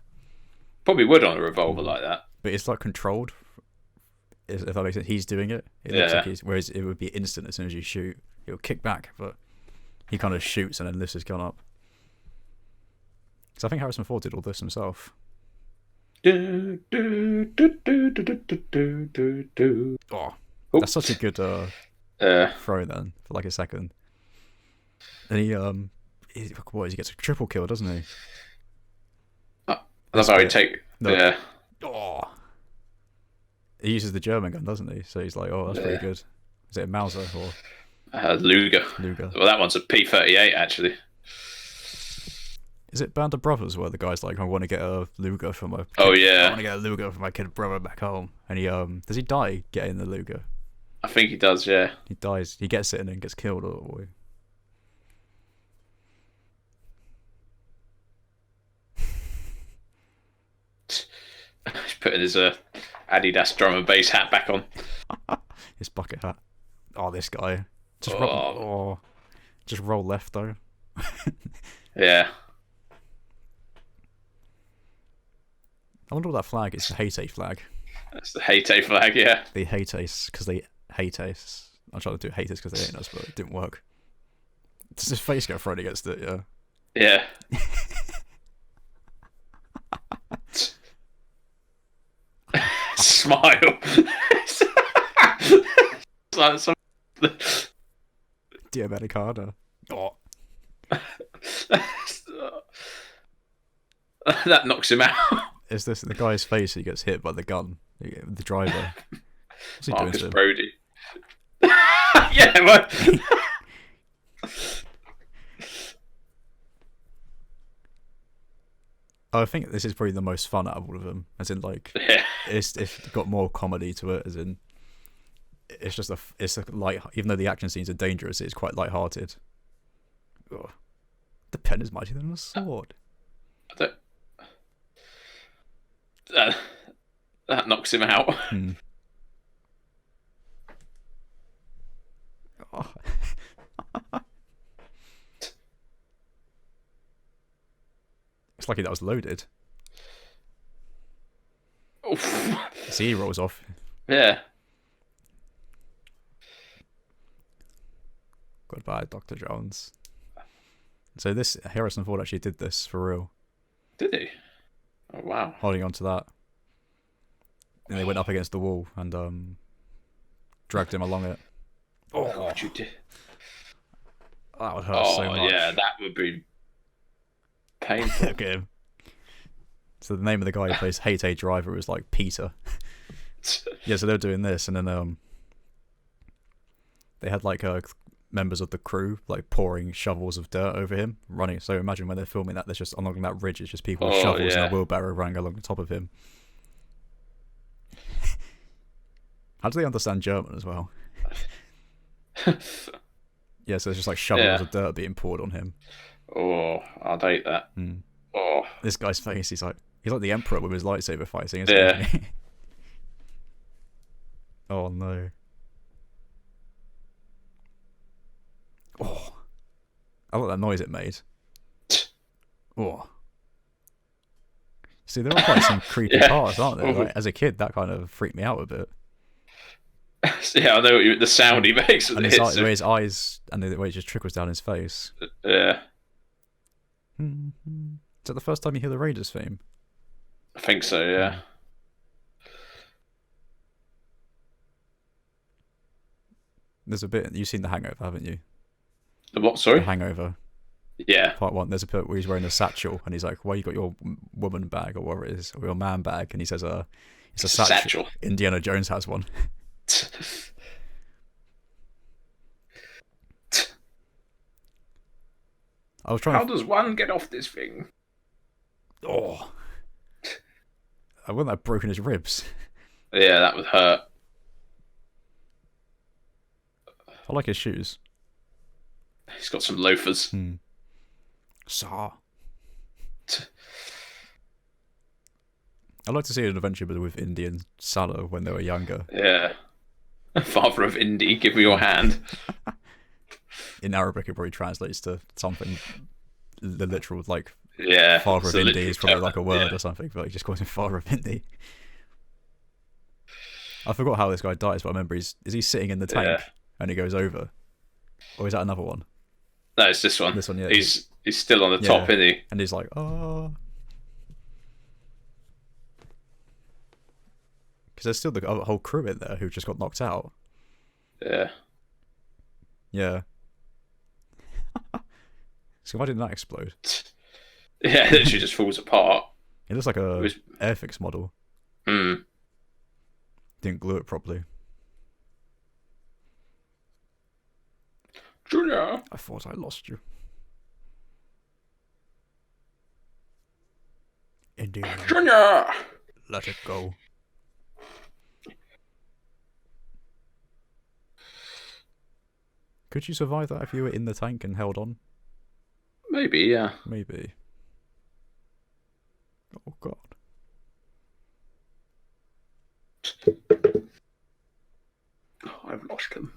Probably would on a revolver like that. But it's like controlled. If that makes sense. He's doing it. It looks like whereas it would be instant as soon as you shoot. It'll kick back, but he kind of shoots and then lifts his gun up. Because I think Harrison Ford did all this himself. Oh, that's such a good throw then for like a second. And he gets a triple kill, doesn't he? That's how he take. No. Yeah. Oh. He uses the German gun, doesn't he? So he's like, oh, that's pretty good. Is it a Mauser or Luger? Well, that one's a P38 actually. Is it Band of Brothers where the guy's like, I want to get a Luger for my kid. Oh yeah, I want to get a Luger for my kid brother back home. And he does he die getting the Luger? I think he does. Yeah. He dies. He gets it and then gets killed. Or he's putting his Adidas drum and bass hat back on. His bucket hat. Oh, this guy. Just roll left though. Yeah. I wonder what that flag is. The Hate flag. That's the Hate flag, yeah. They hate us because they hate us. I'm trying to do hate us because they hate us, but it didn't work. Does his face get thrown against it? Yeah. Yeah. Smile. Like some... Dear Americana. Oh. That knocks him out. Is this the guy's face? He gets hit by the gun. The driver. What's he Marcus doing to him? Brody. Yeah, well... I think this is probably the most fun out of all of them. As in, like, it's got more comedy to it. As in, it's a light. Even though the action scenes are dangerous, it's quite light-hearted. Oh. The pen is mightier than a sword. That knocks him out. Oh. It's lucky that was loaded. Oof. See, he rolls off. Yeah. Goodbye, Dr. Jones. So this Harrison Ford actually did this for real. Did he? Oh wow. Holding on to that. And they went up against the wall and dragged him along it. Oh, what you did? That would hurt so much. Yeah, that would be painful. Okay. So the name of the guy who plays Hate Driver was like Peter. Yeah, so they were doing this, and then they had like members of the crew like pouring shovels of dirt over him, running. So imagine when they're filming that, there's just along that ridge, it's just people with shovels and a wheelbarrow running along the top of him. How do they understand German as well? Yeah, so there's just like shovels of dirt being poured on him. Oh, I'd hate that. Oh, this guy's face, he's like the Emperor with his lightsaber fighting, isn't he? Oh no. Oh. I like that noise it made. Oh. See, there are quite some creepy parts, aren't there? Like, as a kid, that kind of freaked me out a bit. Yeah, I know the sound he makes. And the way his eyes, and the way it just trickles down his face. Yeah. Is that the first time you hear the Raiders theme? I think so, yeah. There's a bit, you've seen The Hangover, haven't you? The what, sorry? The Hangover. Yeah. Part 1, there's a bit where he's wearing a satchel, and he's like, "Why you got your woman bag, or whatever it is, or your man bag?" And he says, it's a satchel. Indiana Jones has one. I was trying. How does one get off this thing? Oh, I wouldn't have broken his ribs. Yeah, that would hurt. I like his shoes. He's got some loafers. Saw. I'd like to see an adventure with Indy and Salah when they were younger. Yeah. Father of Indy, give me your hand. In Arabic, it probably translates to something, the literal, like, yeah, Father of Indy is probably like a word or something, but he just calls him Father of Indy. I forgot how this guy dies, but I remember is he sitting in the tank and he goes over? Or is that another one? No, it's this one. This one, yeah. He's still on the top, isn't he? And he's like, oh. Because there's still the whole crew in there who just got knocked out. Yeah. Yeah. So why didn't that explode? Yeah, it literally just falls apart. It looks like a Airfix model. Didn't glue it properly. Junior! I thought I lost you. Indeed. Junior! Let it go. Could you survive that if you were in the tank and held on? Maybe, yeah. Maybe. Oh god. Oh, I've lost him.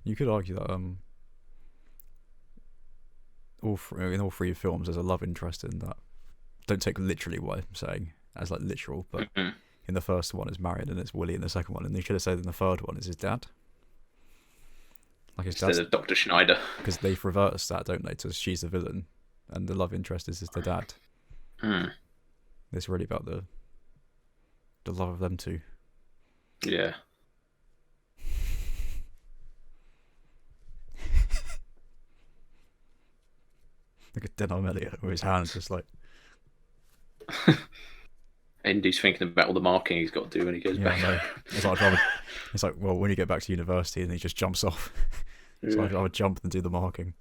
You could argue that in all three films there's a love interest in that. Don't take literally what I'm saying as like literal, but in the first one it's Marion and it's Willie in the second one, and they should have said in the third one is his dad. Like his dad. Instead of Dr. Schneider. Because they've reversed that, don't they? To she's the villain and the love interest is the dad. It's really about the love of them two. Yeah. Look at Denham Elliott with his hands just like. Indy's thinking about all the marking he's got to do when he goes back. No. It's like, well, when you get back to university and he just jumps off. It's like, I would jump and do the marking.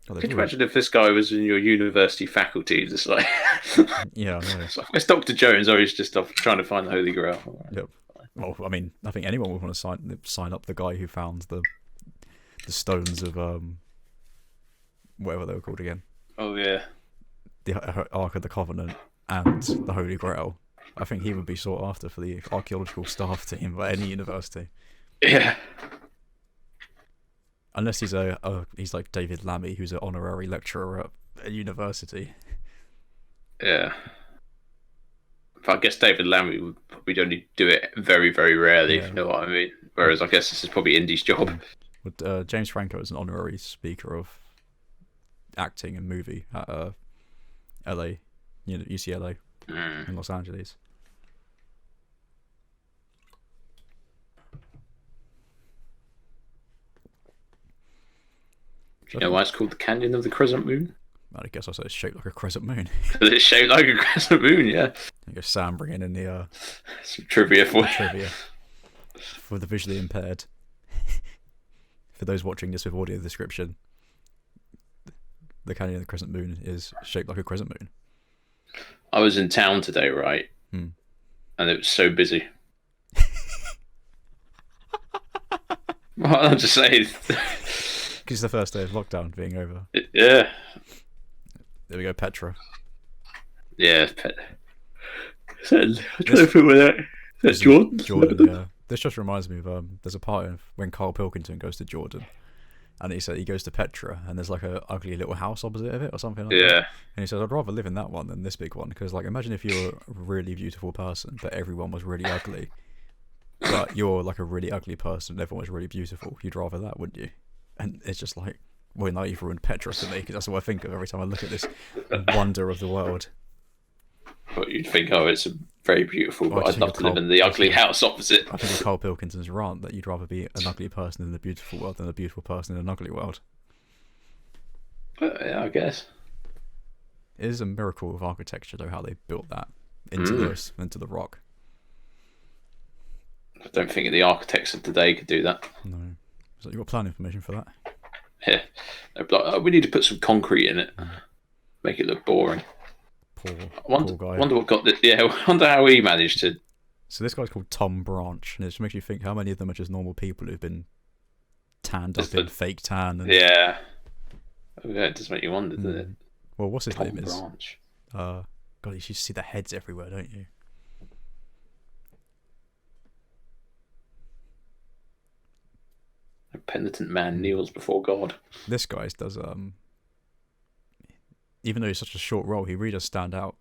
Could you imagine if this guy was in your university faculty, just like... Yeah, I know. So it's Dr. Jones, or he's just off trying to find the Holy Grail. Yep. Well, I mean, I think anyone would want to sign up the guy who found the stones of whatever they were called again. Oh yeah. The Ark of the Covenant and the Holy Grail. I think he would be sought after for the archaeological staff team at any university. Yeah. Unless he's he's like David Lammy, who's an honorary lecturer at a university. Yeah. But I guess David Lammy would probably only do it very, very rarely, if you know what I mean. Whereas I guess this is probably Indy's job. But James Franco is an honorary speaker of acting and movie at LA, UCLA in Los Angeles. Do you know why it's called the Canyon of the Crescent Moon? I guess I said it's shaped like a crescent moon. It's shaped like a crescent moon, yeah. I guess Sam bringing in the some trivia for the visually impaired. For those watching this with audio description, the Canyon of the Crescent Moon is shaped like a crescent moon. I was in town today, right? And it was so busy. Well, I'm just saying. Because it's the first day of lockdown being over. Yeah. There we go, Petra. Yeah. I'm trying to think with that. Jordan. Jordan, yeah. This just reminds me of there's a part of when Carl Pilkington goes to Jordan, and he said he goes to Petra, and there's like a ugly little house opposite of it or something like that. And he says, I'd rather live in that one than this big one, because like imagine if you're a really beautiful person, but everyone was really ugly. But you're like a really ugly person and everyone was really beautiful. You'd rather that, wouldn't you? And it's just like, well, now you've ruined Petra for me, because that's what I think of every time I look at this wonder of the world. But you'd think, oh, it's very beautiful, but I'd love to live in the ugly house opposite. I think of Carl Pilkington's rant that you'd rather be an ugly person in a beautiful world than a beautiful person in an ugly world. Yeah, I guess. It is a miracle of architecture, though, how they built that into the rock. I don't think the architects of today could do that. No. So you got plan information for that? Yeah. We need to put some concrete in it. Make it look boring. Poor guy. Wonder what got the. Yeah, I wonder how he managed to. So this guy's called Tom Branch, and it just makes you think how many of them are just normal people who've been tanned up in fake tan. And... Yeah. Oh, yeah, it does make you wonder, doesn't it? Well, what's his name Branch. God, you should see the heads everywhere, don't you? A penitent man kneels before God. This guy does even though he's such a short role, he really does stand out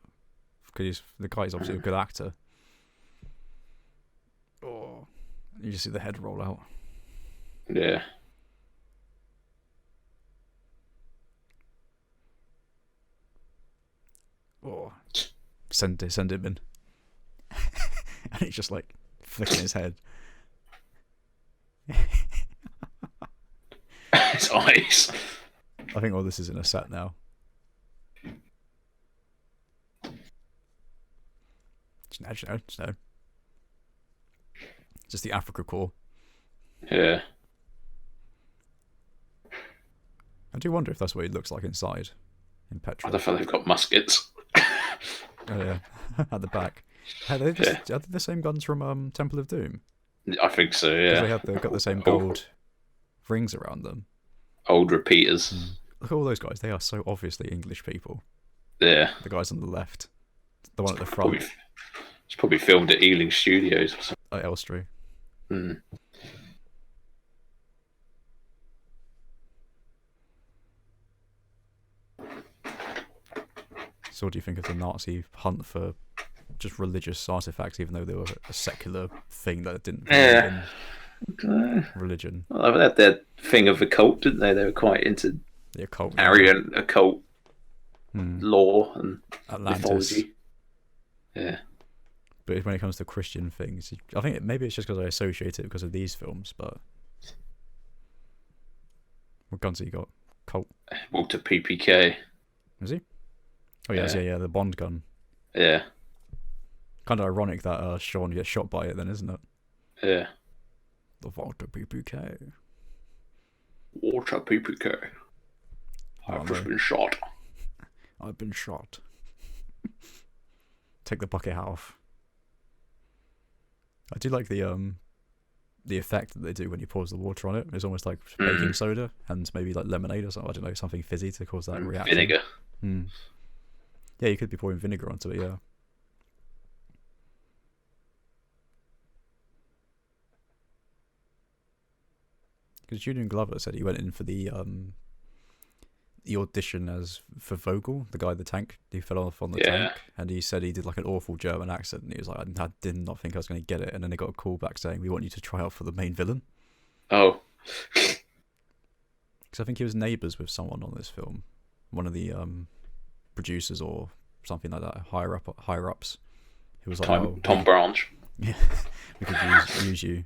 because the guy's obviously a good actor. Oh, you just see the head roll out. Yeah. Oh, send him in, and he's just like flicking his head. His eyes. I think all this is in a set now. No. Just the Africa core. Yeah. I do wonder if that's what he looks like inside in Petra. I feel they've got muskets. Oh yeah, at the back. Are they the same guns from Temple of Doom? I think so. Yeah. They've got the same gold rings around them. Old repeaters. Look at all those guys. They are so obviously English people. Yeah. The guys on the left. The one at the front. It's probably filmed at Ealing Studios or something. At Elstree. So what do you think of the Nazi hunt for just religious artifacts, even though they were a secular thing that didn't believe in religion? Well, they had their thing of occult, didn't they? They were quite into the occult, Aryan occult lore and Atlantis. mythology. Yeah. But when it comes to Christian things, I think maybe it's just because I associate it because of these films, but... What guns have you got? Colt? Walter PPK. Is he? Oh, yes, yeah, the Bond gun. Yeah. Kind of ironic that Sean gets shot by it then, isn't it? Yeah. The Walter PPK. Walter PPK. I've just been shot. I've been shot. Take the bucket hat off. I do like the effect that they do when you pours the water on it. It's almost like baking soda and maybe like lemonade or something. I don't know, something fizzy to cause that reaction. Vinegar. Yeah, you could be pouring vinegar onto it, yeah. Because Julian Glover said he went in for the audition for Vogel, the guy in the tank who fell off on the tank, and he said he did like an awful German accent, and he was like, I did not think I was going to get it, and then they got a call back saying, we want you to try out for the main villain. Oh. Because I think he was neighbours with someone on this film, one of the producers or something like that, higher ups, who was like, Tom Branch. Yeah, we could use you.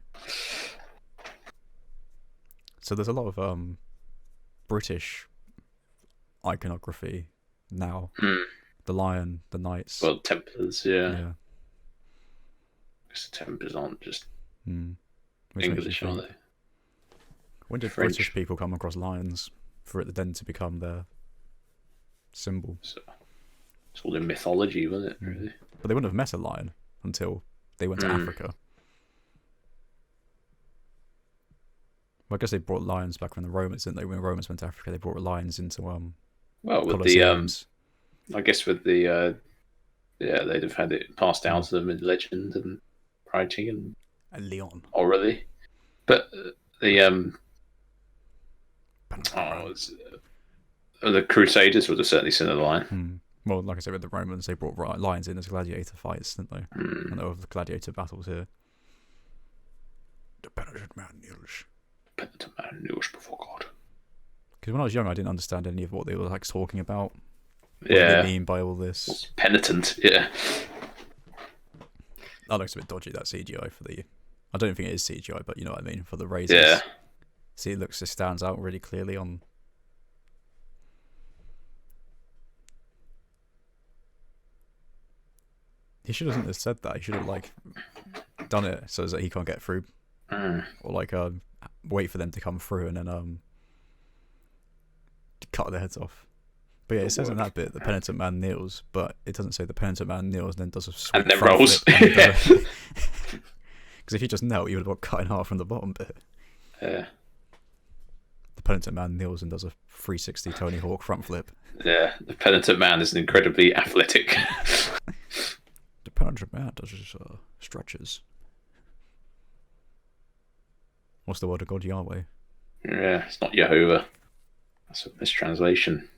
So there's a lot of British iconography now. The lion, the knights. Well, Templars, yeah. Yeah. Because the Templars aren't just English, are they? When did French. British people come across lions for it then to become their symbol? So, it's all in mythology, wasn't it, really? But they wouldn't have met a lion until they went to Africa. Well, I guess they brought lions back from the Romans, didn't they? When the Romans went to Africa, they brought lions into well, with Colosseums. I guess with the Yeah, they'd have had it passed down to them in legend and writing and Leon. orally. But the the Crusaders would have certainly seen a lion. Well, like I said, with the Romans, they brought lions in as gladiator fights, didn't they? And there were the gladiator battles here. The penitent man kneels. Penitent man kneels before God. Because when I was young, I didn't understand any of what they were like talking about. What do they mean by all this? What's penitent, yeah. That looks a bit dodgy, that CGI for the... I don't think it is CGI, but you know what I mean, for the razors. Yeah. See, it stands out really clearly on... He shouldn't have said that. He should have, like, done it so that he can't get through. Or, like, wait for them to come through and then, cut their heads off. But yeah, it says in that bit the penitent man kneels, but it doesn't say the penitent man kneels and then does a sweep and then rolls. Because if he just knelt, you would have got cut in half from the bottom bit. Yeah. The penitent man kneels and does a 360 Tony Hawk front flip. Yeah, the penitent man is incredibly athletic. The penitent man does his stretches. What's the word of God, Yahweh? Yeah, it's not Jehovah. That's a mistranslation.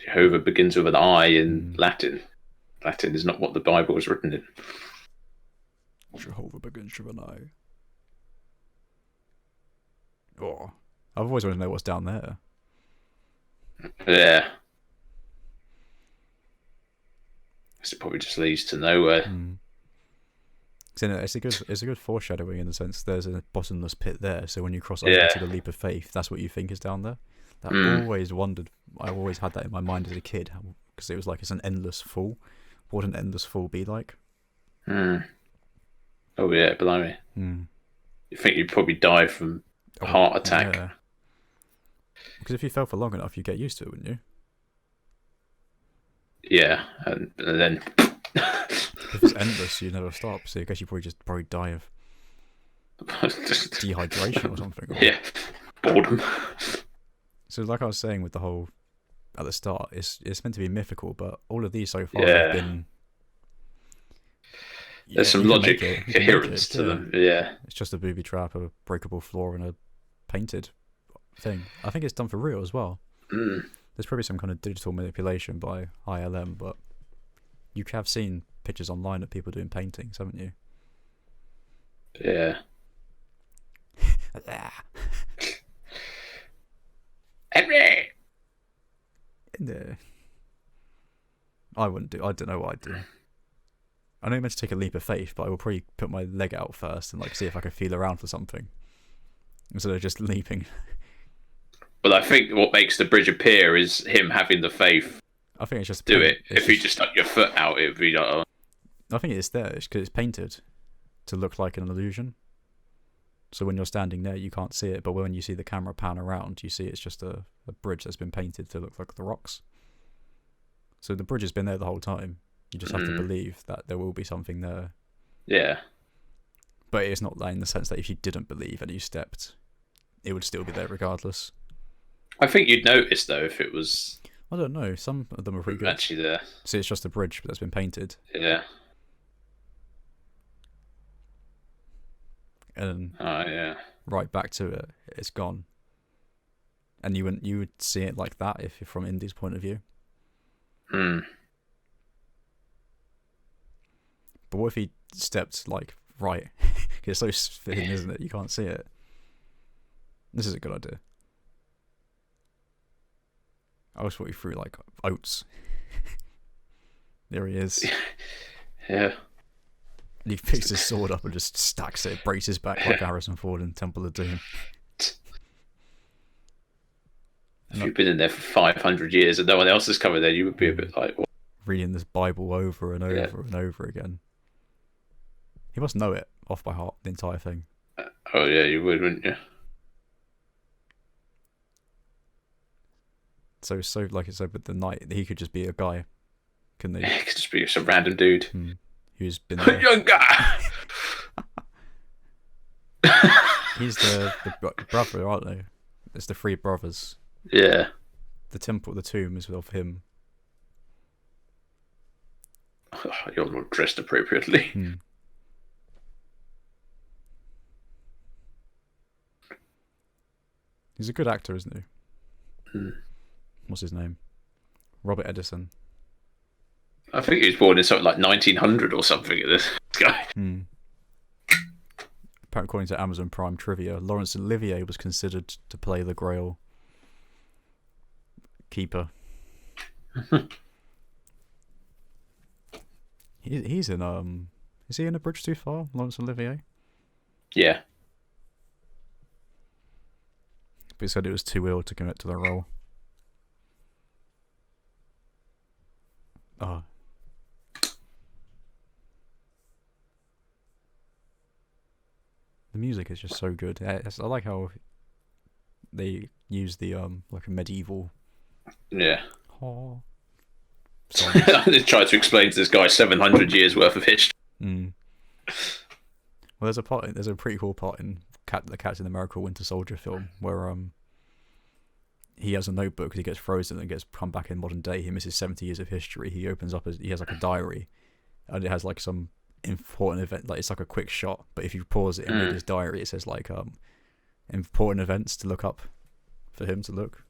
Jehovah begins with an I in Latin. Latin is not what the Bible was written in. Jehovah begins with an I. Oh, I've always wanted to know what's down there. Yeah. It probably just leads to nowhere. It's a good foreshadowing in the sense there's a bottomless pit there, so when you cross over to the leap of faith, that's what you think is down there. I always wondered, I always had that in my mind as a kid, because it was like it's an endless fall. What would an endless fall be like? Oh yeah, blimey. You think you'd probably die from a heart attack? Yeah. Because if you fell for long enough, you'd get used to it, wouldn't you? Yeah, and then... If it's endless, you never stop, so I guess you probably die of dehydration or something. Yeah, boredom. So like I was saying with the whole, at the start, it's meant to be mythical, but all of these so far have been... There's some logic, coherence to them, yeah. It's just a booby trap, a breakable floor, and a painted thing. I think it's done for real as well. There's probably some kind of digital manipulation by ILM, but you have seen pictures online of people doing paintings, haven't you? Yeah. Henry! I don't know what I'd do. I know you're meant to take a leap of faith, but I will probably put my leg out first and like see if I can feel around for something instead of just leaping. Well, I think what makes the bridge appear is him having the faith. I think it's just do it. If you just stuck your foot out, it would be like. I think it's there because it's painted to look like an illusion. So when you're standing there, you can't see it, but when you see the camera pan around, you see it's just a bridge that's been painted to look like the rocks. So the bridge has been there the whole time. You just have to believe that there will be something there. Yeah. But it's not like in the sense that if you didn't believe and you stepped, it would still be there regardless. I think you'd notice though if it was. I don't know. Some of them are pretty good. Actually, there. See, it's just a bridge that's been painted. Yeah. And yeah. right back to it, it's gone. And you would see it like that if you're from Indy's point of view. But what if he stepped like right? It's so thin, isn't it? You can't see it. This is a good idea. I always thought he threw like oats. There he is. Yeah. And he picks his sword up and just stacks it, braces back like Harrison Ford in Temple of Doom. If you've been in there for 500 years and no one else has covered there, you would be a bit like... What? Reading this Bible over and over and over again. He must know it off by heart, the entire thing. Oh yeah, you would, wouldn't you? So like I said, with the knight, he could just be a guy, couldn't he? He could just be some random dude. Who's been there. Young guy! He's the brother, aren't they? It's the three brothers. Yeah. The tomb is of him. You're not dressed appropriately. Hmm. He's a good actor, isn't he? Hmm. What's his name? Robert Edison. I think he was born in something like 1900 or something. This guy. Hmm. According to Amazon Prime trivia, Laurence Olivier was considered to play the Grail keeper. He's in is he in A Bridge Too Far, Laurence Olivier? Yeah. But he said it was too ill to commit to the role. Oh. The music is just so good. I like how they use the like a medieval. Yeah. Oh. They tried to explain to this guy 700 years worth of history. Mm. Well, there's a pretty cool part in the Captain America Winter Soldier film where he has a notebook. He gets frozen and gets come back in modern day. He misses 70 years of history. He opens up he has like a diary, and it has like some important event. Like it's like a quick shot, but if you pause it and read his diary, it says like important events to look up for him to look.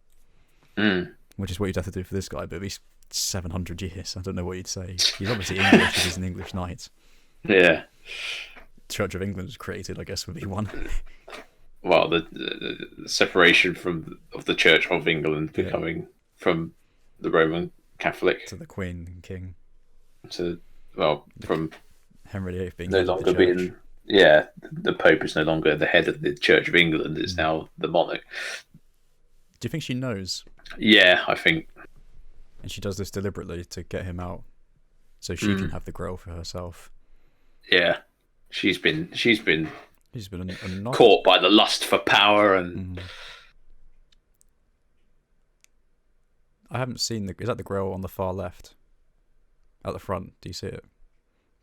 Which is what you'd have to do for this guy, but he's 700 years. I don't know what you'd say. He's obviously English because he's an English knight. Yeah. Church of England was created, I guess, would be one. Well, the separation of the Church of England becoming from the Roman Catholic to the Queen and King to from Henry VIII being no longer being the Pope is no longer the head of the Church of England. It's now the monarch. Do you think she knows? Yeah, I think. And she does this deliberately to get him out, so she can have the Grail for herself. Yeah, she's been a caught by the lust for power and. I haven't seen is that the Grail on the far left, at the front? Do you see it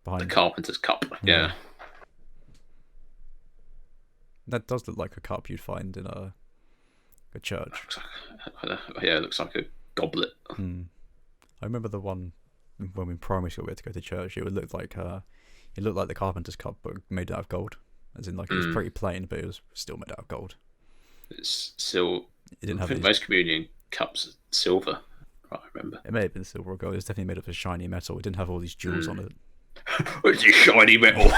behind the Carpenter's Cup? Yeah. That does look like a cup you'd find in a church. Yeah, it looks like a goblet. I remember the one when we in primary school we had to go to church. It would look like the Carpenter's Cup, but made out of gold. As in, like it was pretty plain, but it was still made out of gold. It's still. It didn't have. I think most communion cups are silver. I remember. It may have been silver or gold. It was definitely made up of shiny metal. It didn't have all these jewels on it. It's a shiny metal.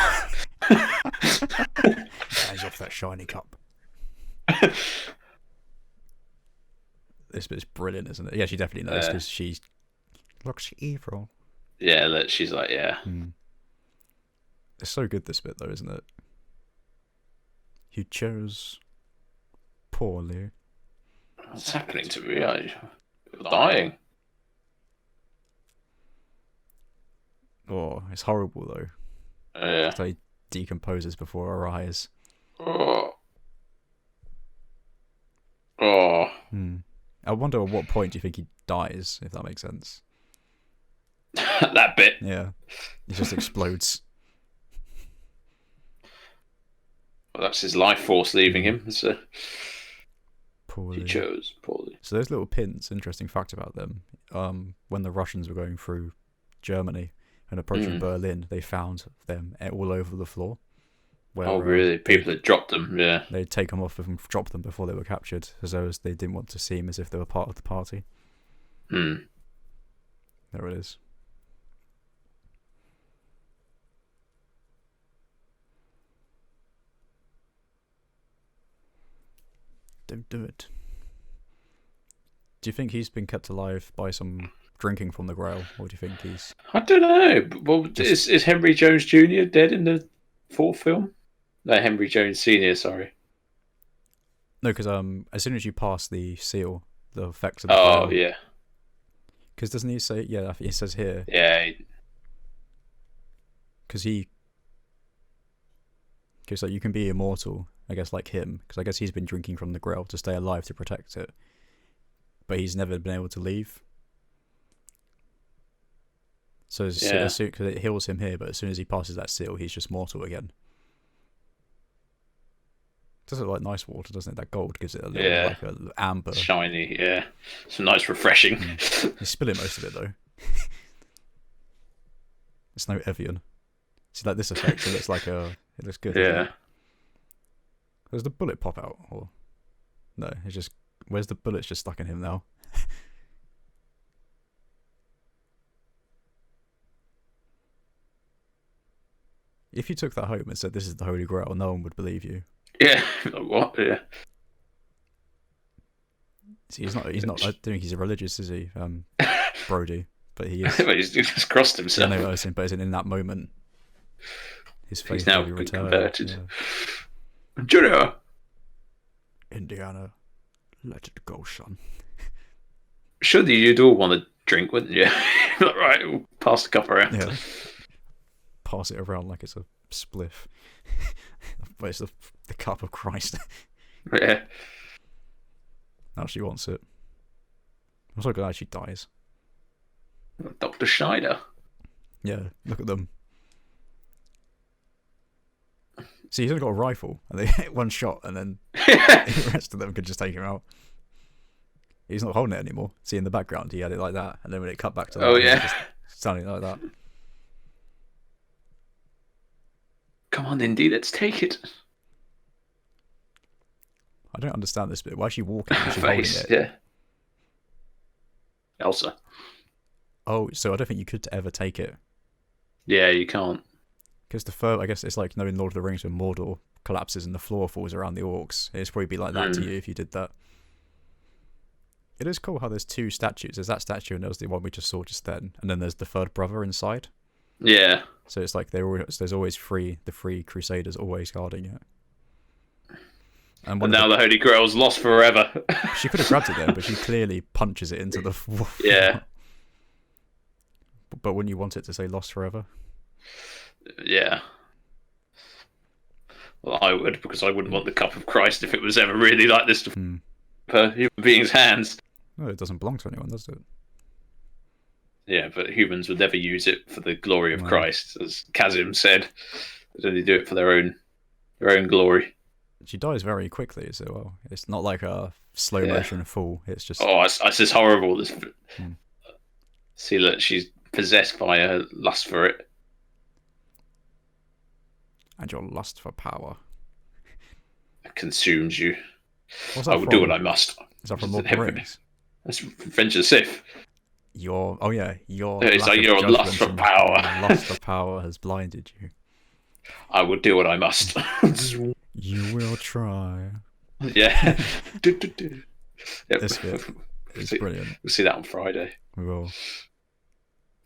Eyes off that shiny cup. This bit's brilliant, isn't it? Yeah, she definitely knows because she looks evil. Yeah, she's like, yeah. It's so good, this bit, though, isn't it? You chose poorly. What's happening to me? I'm dying. Oh, it's horrible, though. Yeah. So he decomposes before our eyes. Oh. I wonder at what point do you think he dies, if that makes sense. That bit. Yeah. He just explodes. Well, that's his life force leaving him. So poorly. He chose poorly. So those little pins, interesting fact about them, when the Russians were going through Germany and approaching Berlin, they found them all over the floor. Where, really? People had dropped them, yeah. They'd take them off and drop them before they were captured, as though they didn't want to seem as if they were part of the party. There it is. Don't do it. Do you think he's been kept alive by some drinking from the Grail, or do you think he's... I don't know. Well, is Henry Jones Jr. dead in the fourth film? No, Henry Jones Sr., sorry. No, because as soon as you pass the seal, the effects of the Grail... yeah. Because doesn't he say... Yeah, he says here... Yeah. Because like, you can be immortal, I guess, like him. Because I guess he's been drinking from the Grail to stay alive to protect it. But he's never been able to leave. So because it heals him here, but as soon as he passes that seal, he's just mortal again. Does it like nice water, doesn't it? That gold gives it a little like a amber, shiny. Yeah, it's nice, refreshing. You spill it most of it though. It's no Evian. See, like this effect, it looks like it looks good. Yeah. Does the bullet pop out, or no? It's just where's the bullets just stuck in him now? If you took that home and said this is the Holy Grail, no one would believe you. Yeah. What? Yeah. See, he's not. I don't think he's a religious, is he, Brody? But he is. He's just crossed himself. Yeah, no, but as in that moment, his faith He's now will be been returned. converted. Yeah. Junior. Indiana, let it go, son. Surely you'd all want to drink, wouldn't you? Right, we'll pass the cup around. Yeah. Pass it around like it's a spliff. But it's the cup of Christ. Yeah. Now she wants it. I'm so glad she dies. Dr. Schneider. Yeah, look at them. See, he's only got a rifle, and they hit one shot, and then the rest of them could just take him out. He's not holding it anymore. See, in the background, he had it like that, and then when it cut back to that, Oh, he was yeah. just standing like that. Come on, Indy, let's take it. I don't understand this bit. Why is she walking? Is she holding Face, it? yeah. Elsa. Oh, so I don't think you could ever take it. Yeah, you can't. Because I guess it's like in Lord of the Rings when Mordor collapses and the floor falls around the orcs. It'd probably be like that to you if you did that. It is cool how there's two statues. There's that statue and there's the one we just saw just then. And then there's the third brother inside. Yeah. So it's like there's always the three Crusaders always guarding it. And now the Holy Grail's lost forever. She could have grabbed it then, but she clearly punches it into the floor. Yeah. But wouldn't you want it to say lost forever? Yeah. Well, I would, because I wouldn't want the cup of Christ if it was ever really like this per human beings' hands. No, it doesn't belong to anyone, does it? Yeah, but humans would never use it for the glory of Christ, as Kazim said. They'd only do it for their own glory. She dies very quickly as well. It's not like a slow motion fall. It's just it's just horrible. See that she's possessed by a lust for it. And your lust for power It consumes you. What's that I will do what I must. Is that from Lord of the Rings? That's Revenge of the Sith. Your It's like your lust for power. Lust for power has blinded you. I will do what I must. You will try. Yeah. Yep. This bit is brilliant. We'll see that on Friday. We will.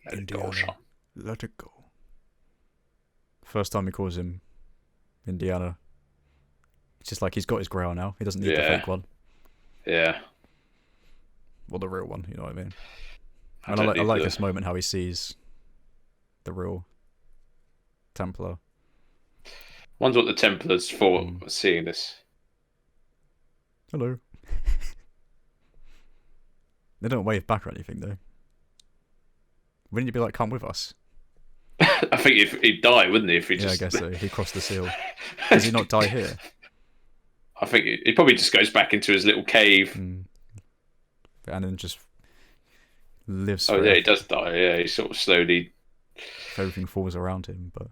Let it go, Sean. Let it go. First time he calls him Indiana. It's just like he's got his grail now. He doesn't need the fake one. Yeah. Well, the real one, you know what I mean? And I like this moment how he sees the real Templar. Wonder what the Templars thought was seeing this. Hello. They don't wave back or anything, though. Wouldn't you be like, come with us? I think he'd die, wouldn't he? If he I guess so. He crossed the seal. Does he not die here? I think he probably just goes back into his little cave. And then just lives Oh, yeah, he does die. Yeah, he sort of slowly... Everything falls around him, but...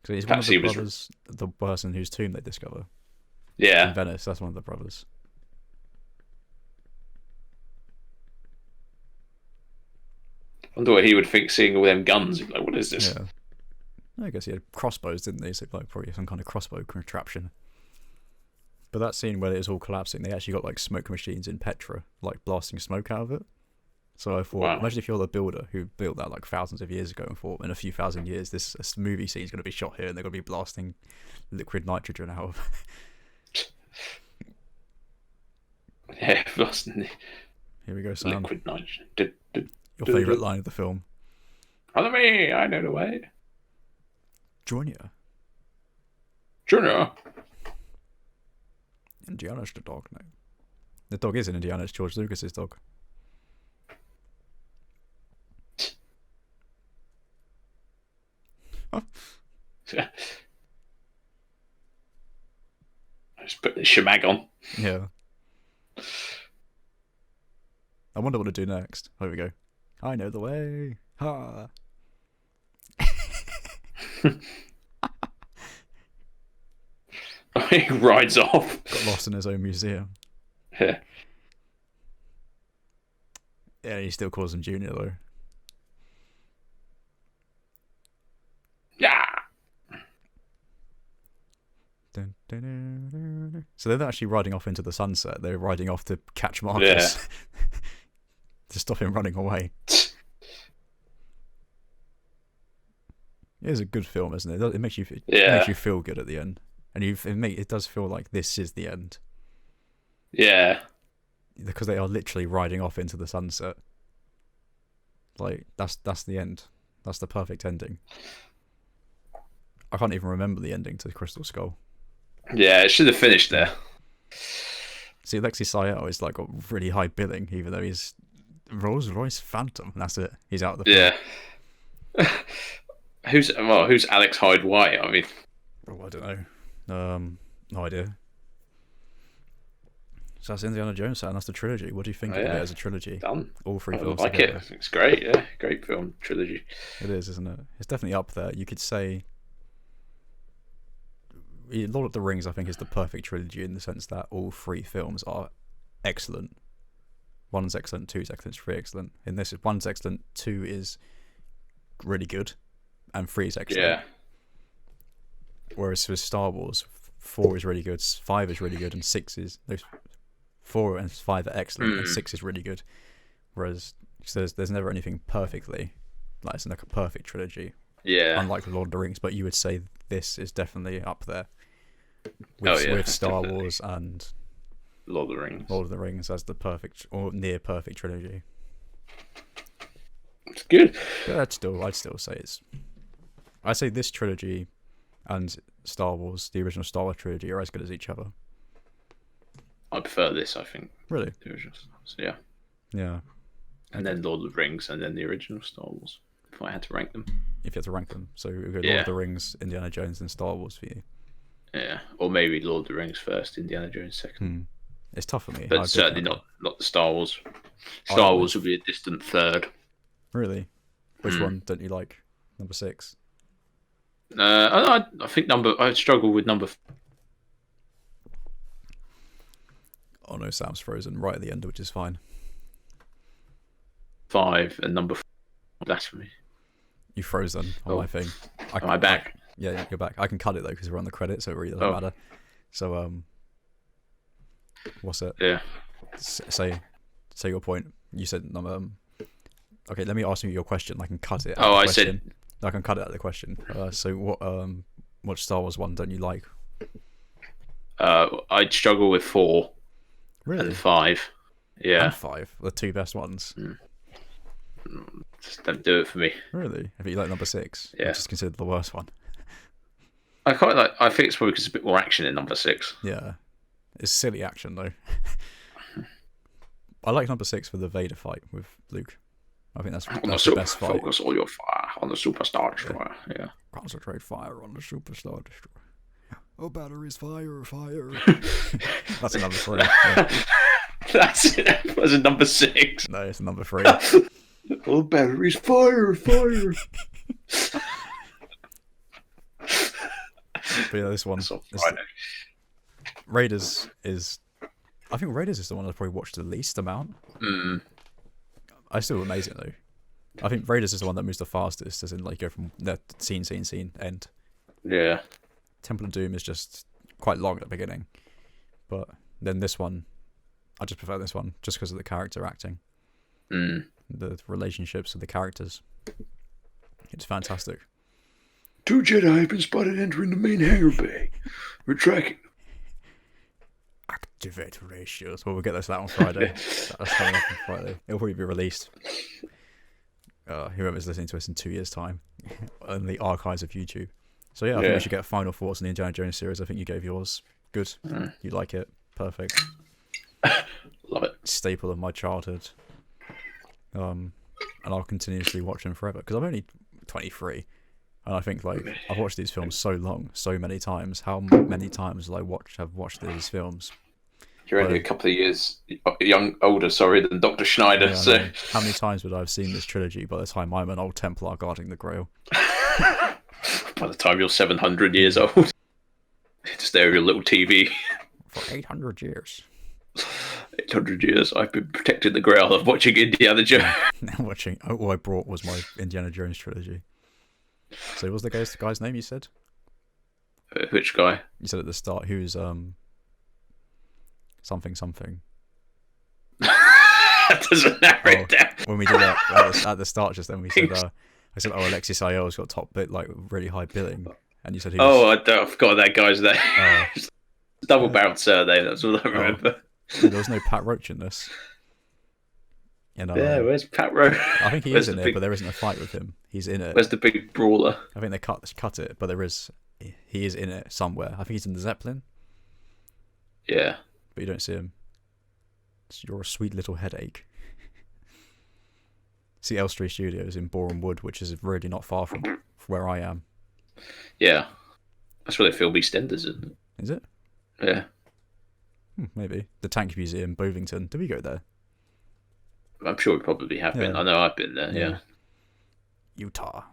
So he's one of the brothers, the person whose tomb they discover. Yeah. In Venice, that's one of the brothers. I wonder what he would think seeing all them guns. He'd be like, what is this? Yeah. I guess he had crossbows, didn't they? So like probably some kind of crossbow contraption. But that scene where it was all collapsing, they actually got like smoke machines in Petra, like blasting smoke out of it. So I thought, imagine if you're the builder who built that like thousands of years ago and thought in a few thousand years this movie scene is going to be shot here and they're going to be blasting liquid nitrogen out of. Yeah, blasting. Here we go, Sam. Liquid nitrogen. Your favourite line of the film. Follow me, I know the way. Junior. Indiana's the dog now. The dog is in Indiana, it's George Lucas's dog. I just put the shemag on. Yeah. I wonder what to do next. Here we go. I know the way. Ha. He rides off. Got lost in his own museum. Yeah. Yeah, he still calls him Junior though. Yeah. So they're not actually riding off into the sunset. They're riding off to catch Marcus. Yeah. To stop him running away. It is a good film, isn't it? It makes you feel good at the end, and it does feel like this is the end. Yeah. Because they are literally riding off into the sunset. Like that's the end. That's the perfect ending. I can't even remember the ending to the Crystal Skull. Yeah, it should have finished there. See, Alexei Sayle is like got really high billing, even though he's Rolls Royce Phantom. And that's it. He's out of the film. Yeah. Who's Alex Hyde White? I mean, I don't know. No idea. So that's Indiana Jones, and that's the trilogy. What do you think of it as a trilogy? Done. All three films. I like together. it. I think it's great. Yeah, great film trilogy. It is, isn't it? It's definitely up there. You could say Lord of the Rings, I think, is the perfect trilogy in the sense that all three films are excellent. One's excellent, two's excellent, three excellent. In this, one's excellent, two is really good, and three is excellent. Yeah. Whereas with Star Wars, 4 is really good, 5 is really good, and 6 is 4 and 5 are excellent, and 6 is really good. Whereas there's never anything perfectly like it's like a perfect trilogy. Yeah. Unlike Lord of the Rings, but you would say this is definitely up there with, with Star definitely. Wars and Lord of the Rings as the perfect or near perfect trilogy. It's good. But I'd still say I'd say this trilogy and Star Wars, the original Star Wars trilogy, are as good as each other. I prefer this, I think. Really? The original Star Wars, yeah. Yeah. And then Lord of the Rings, and then the original Star Wars. If I had to rank them. If you had to rank them, so we go Lord of the Rings, Indiana Jones, and Star Wars for you. Yeah, or maybe Lord of the Rings first, Indiana Jones second. It's tough for me, but certainly not the Star Wars. Star Wars would be a distant third. Really? Which one don't you like? Number 6. I think I struggle with number. Oh no, Sam's frozen right at the end, which is fine. 5 and number 4. Blasphemy. You frozen on my thing. Am I back? Yeah, you're back. I can cut it though because we're on the credit, so it really doesn't matter. So what's it? Yeah. Say your point. You said number. Okay, let me ask you your question. I can cut it. I said. I can cut it out of the question. So what Star Wars one don't you like? I'd struggle with 4. Really? And 5. Yeah. And 5, the two best ones. Just don't do it for me. Really? If you like number 6, yeah, which is considered the worst one. I quite like. I think it's probably because it's a bit more action in number 6. Yeah, it's silly action though. I like number 6 for the Vader fight with Luke. I think that's the best fight. Focus all your fire on the Superstar Destroyer. Yeah. Concentrate fire on the Superstar Destroyer. Oh, batteries, fire. That's a number 3. Yeah. That's a number 6. No, it's a number 3. All batteries, fire. But yeah, this one. Raiders is. I think Raiders is the one I've probably watched the least amount. I still amazing though. I think Raiders is the one that moves the fastest, as in like go from the scene, end. Yeah. Temple of Doom is just quite long at the beginning, but then this one, I just prefer this one just because of the character acting, the relationships of the characters. It's fantastic. 2 Jedi have been spotted entering the main hangar bay. We're tracking them. Activate ratios. Well, we'll get that on Friday. That's coming up on Friday. It'll probably be released. Whoever's listening to us in 2 years' time, in the archives of YouTube. So yeah, I think we should get final thoughts on the Indiana Jones series. I think you gave yours. Good. You like it. Perfect. Love it. Staple of my childhood. And I'll continuously watch them forever because I'm only 23. And I think like I've watched these films so many times. How many times will I have watched these films? You're only a couple of years older, than Dr. Schneider. Yeah, so how many times would I have seen this trilogy by the time I'm an old Templar guarding the Grail? By the time you're 700 years old, just there with your little TV. For 800 years. 800 years, I've been protecting the Grail. I'm watching Indiana Jones. Now watching. All I brought was my Indiana Jones trilogy. So what was the guy's name you said? Which guy? You said at the start, who's something. Doesn't narrow it down. When we did that at the start, just then we said, I said, oh, Alexis Ayel's got top bit, like really high billing, and you said, I forgot that guy's name. Double barreled surname. That's all I remember. There was no Pat Roach in this. Where's Pat Roach? I think he is in it, but there isn't a fight with him. He's in it. Where's the big brawler? I think they cut it, but he is in it somewhere. I think he's in the Zeppelin. Yeah. But you don't see him. You're a sweet little headache. See Elstree Studios in Boreham Wood, which is really not far from where I am. Yeah. That's where they film EastEnders, isn't it? Is it? Yeah. Maybe. The Tank Museum, Bovington. Did we go there? I'm sure we probably have been. I know I've been there, yeah. Utah.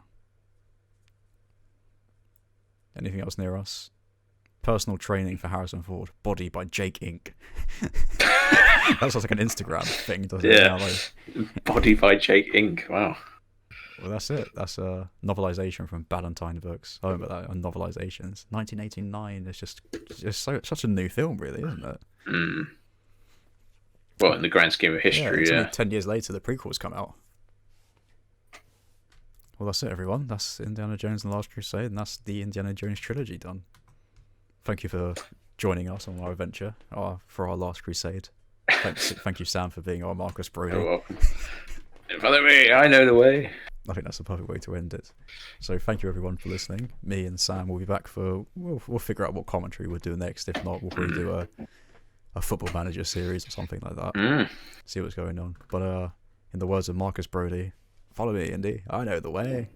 Anything else near us? Personal training for Harrison Ford. Body by Jake Inc. That sounds like an Instagram thing, doesn't it? Yeah. Body by Jake Inc. Wow. Well, that's it. That's a novelization from Ballantine books. I remember that on novelizations. 1989. It's just such a new film, really, isn't it? Mm. Well, in the grand scheme of history, it's only 10 years later the prequels come out. Well, that's it, everyone. That's Indiana Jones and the Last Crusade, and that's the Indiana Jones trilogy done. Thank you for joining us on our adventure for our Last Crusade. Thank you, Sam, for being our Marcus Brody. You're welcome. Follow me, I know the way. I think that's the perfect way to end it. So thank you, everyone, for listening. Me and Sam will be back for... We'll figure out what commentary we'll do next. If not, we'll probably do a Football Manager series or something like that. See what's going on. But in the words of Marcus Brody, follow me, Indy. I know the way.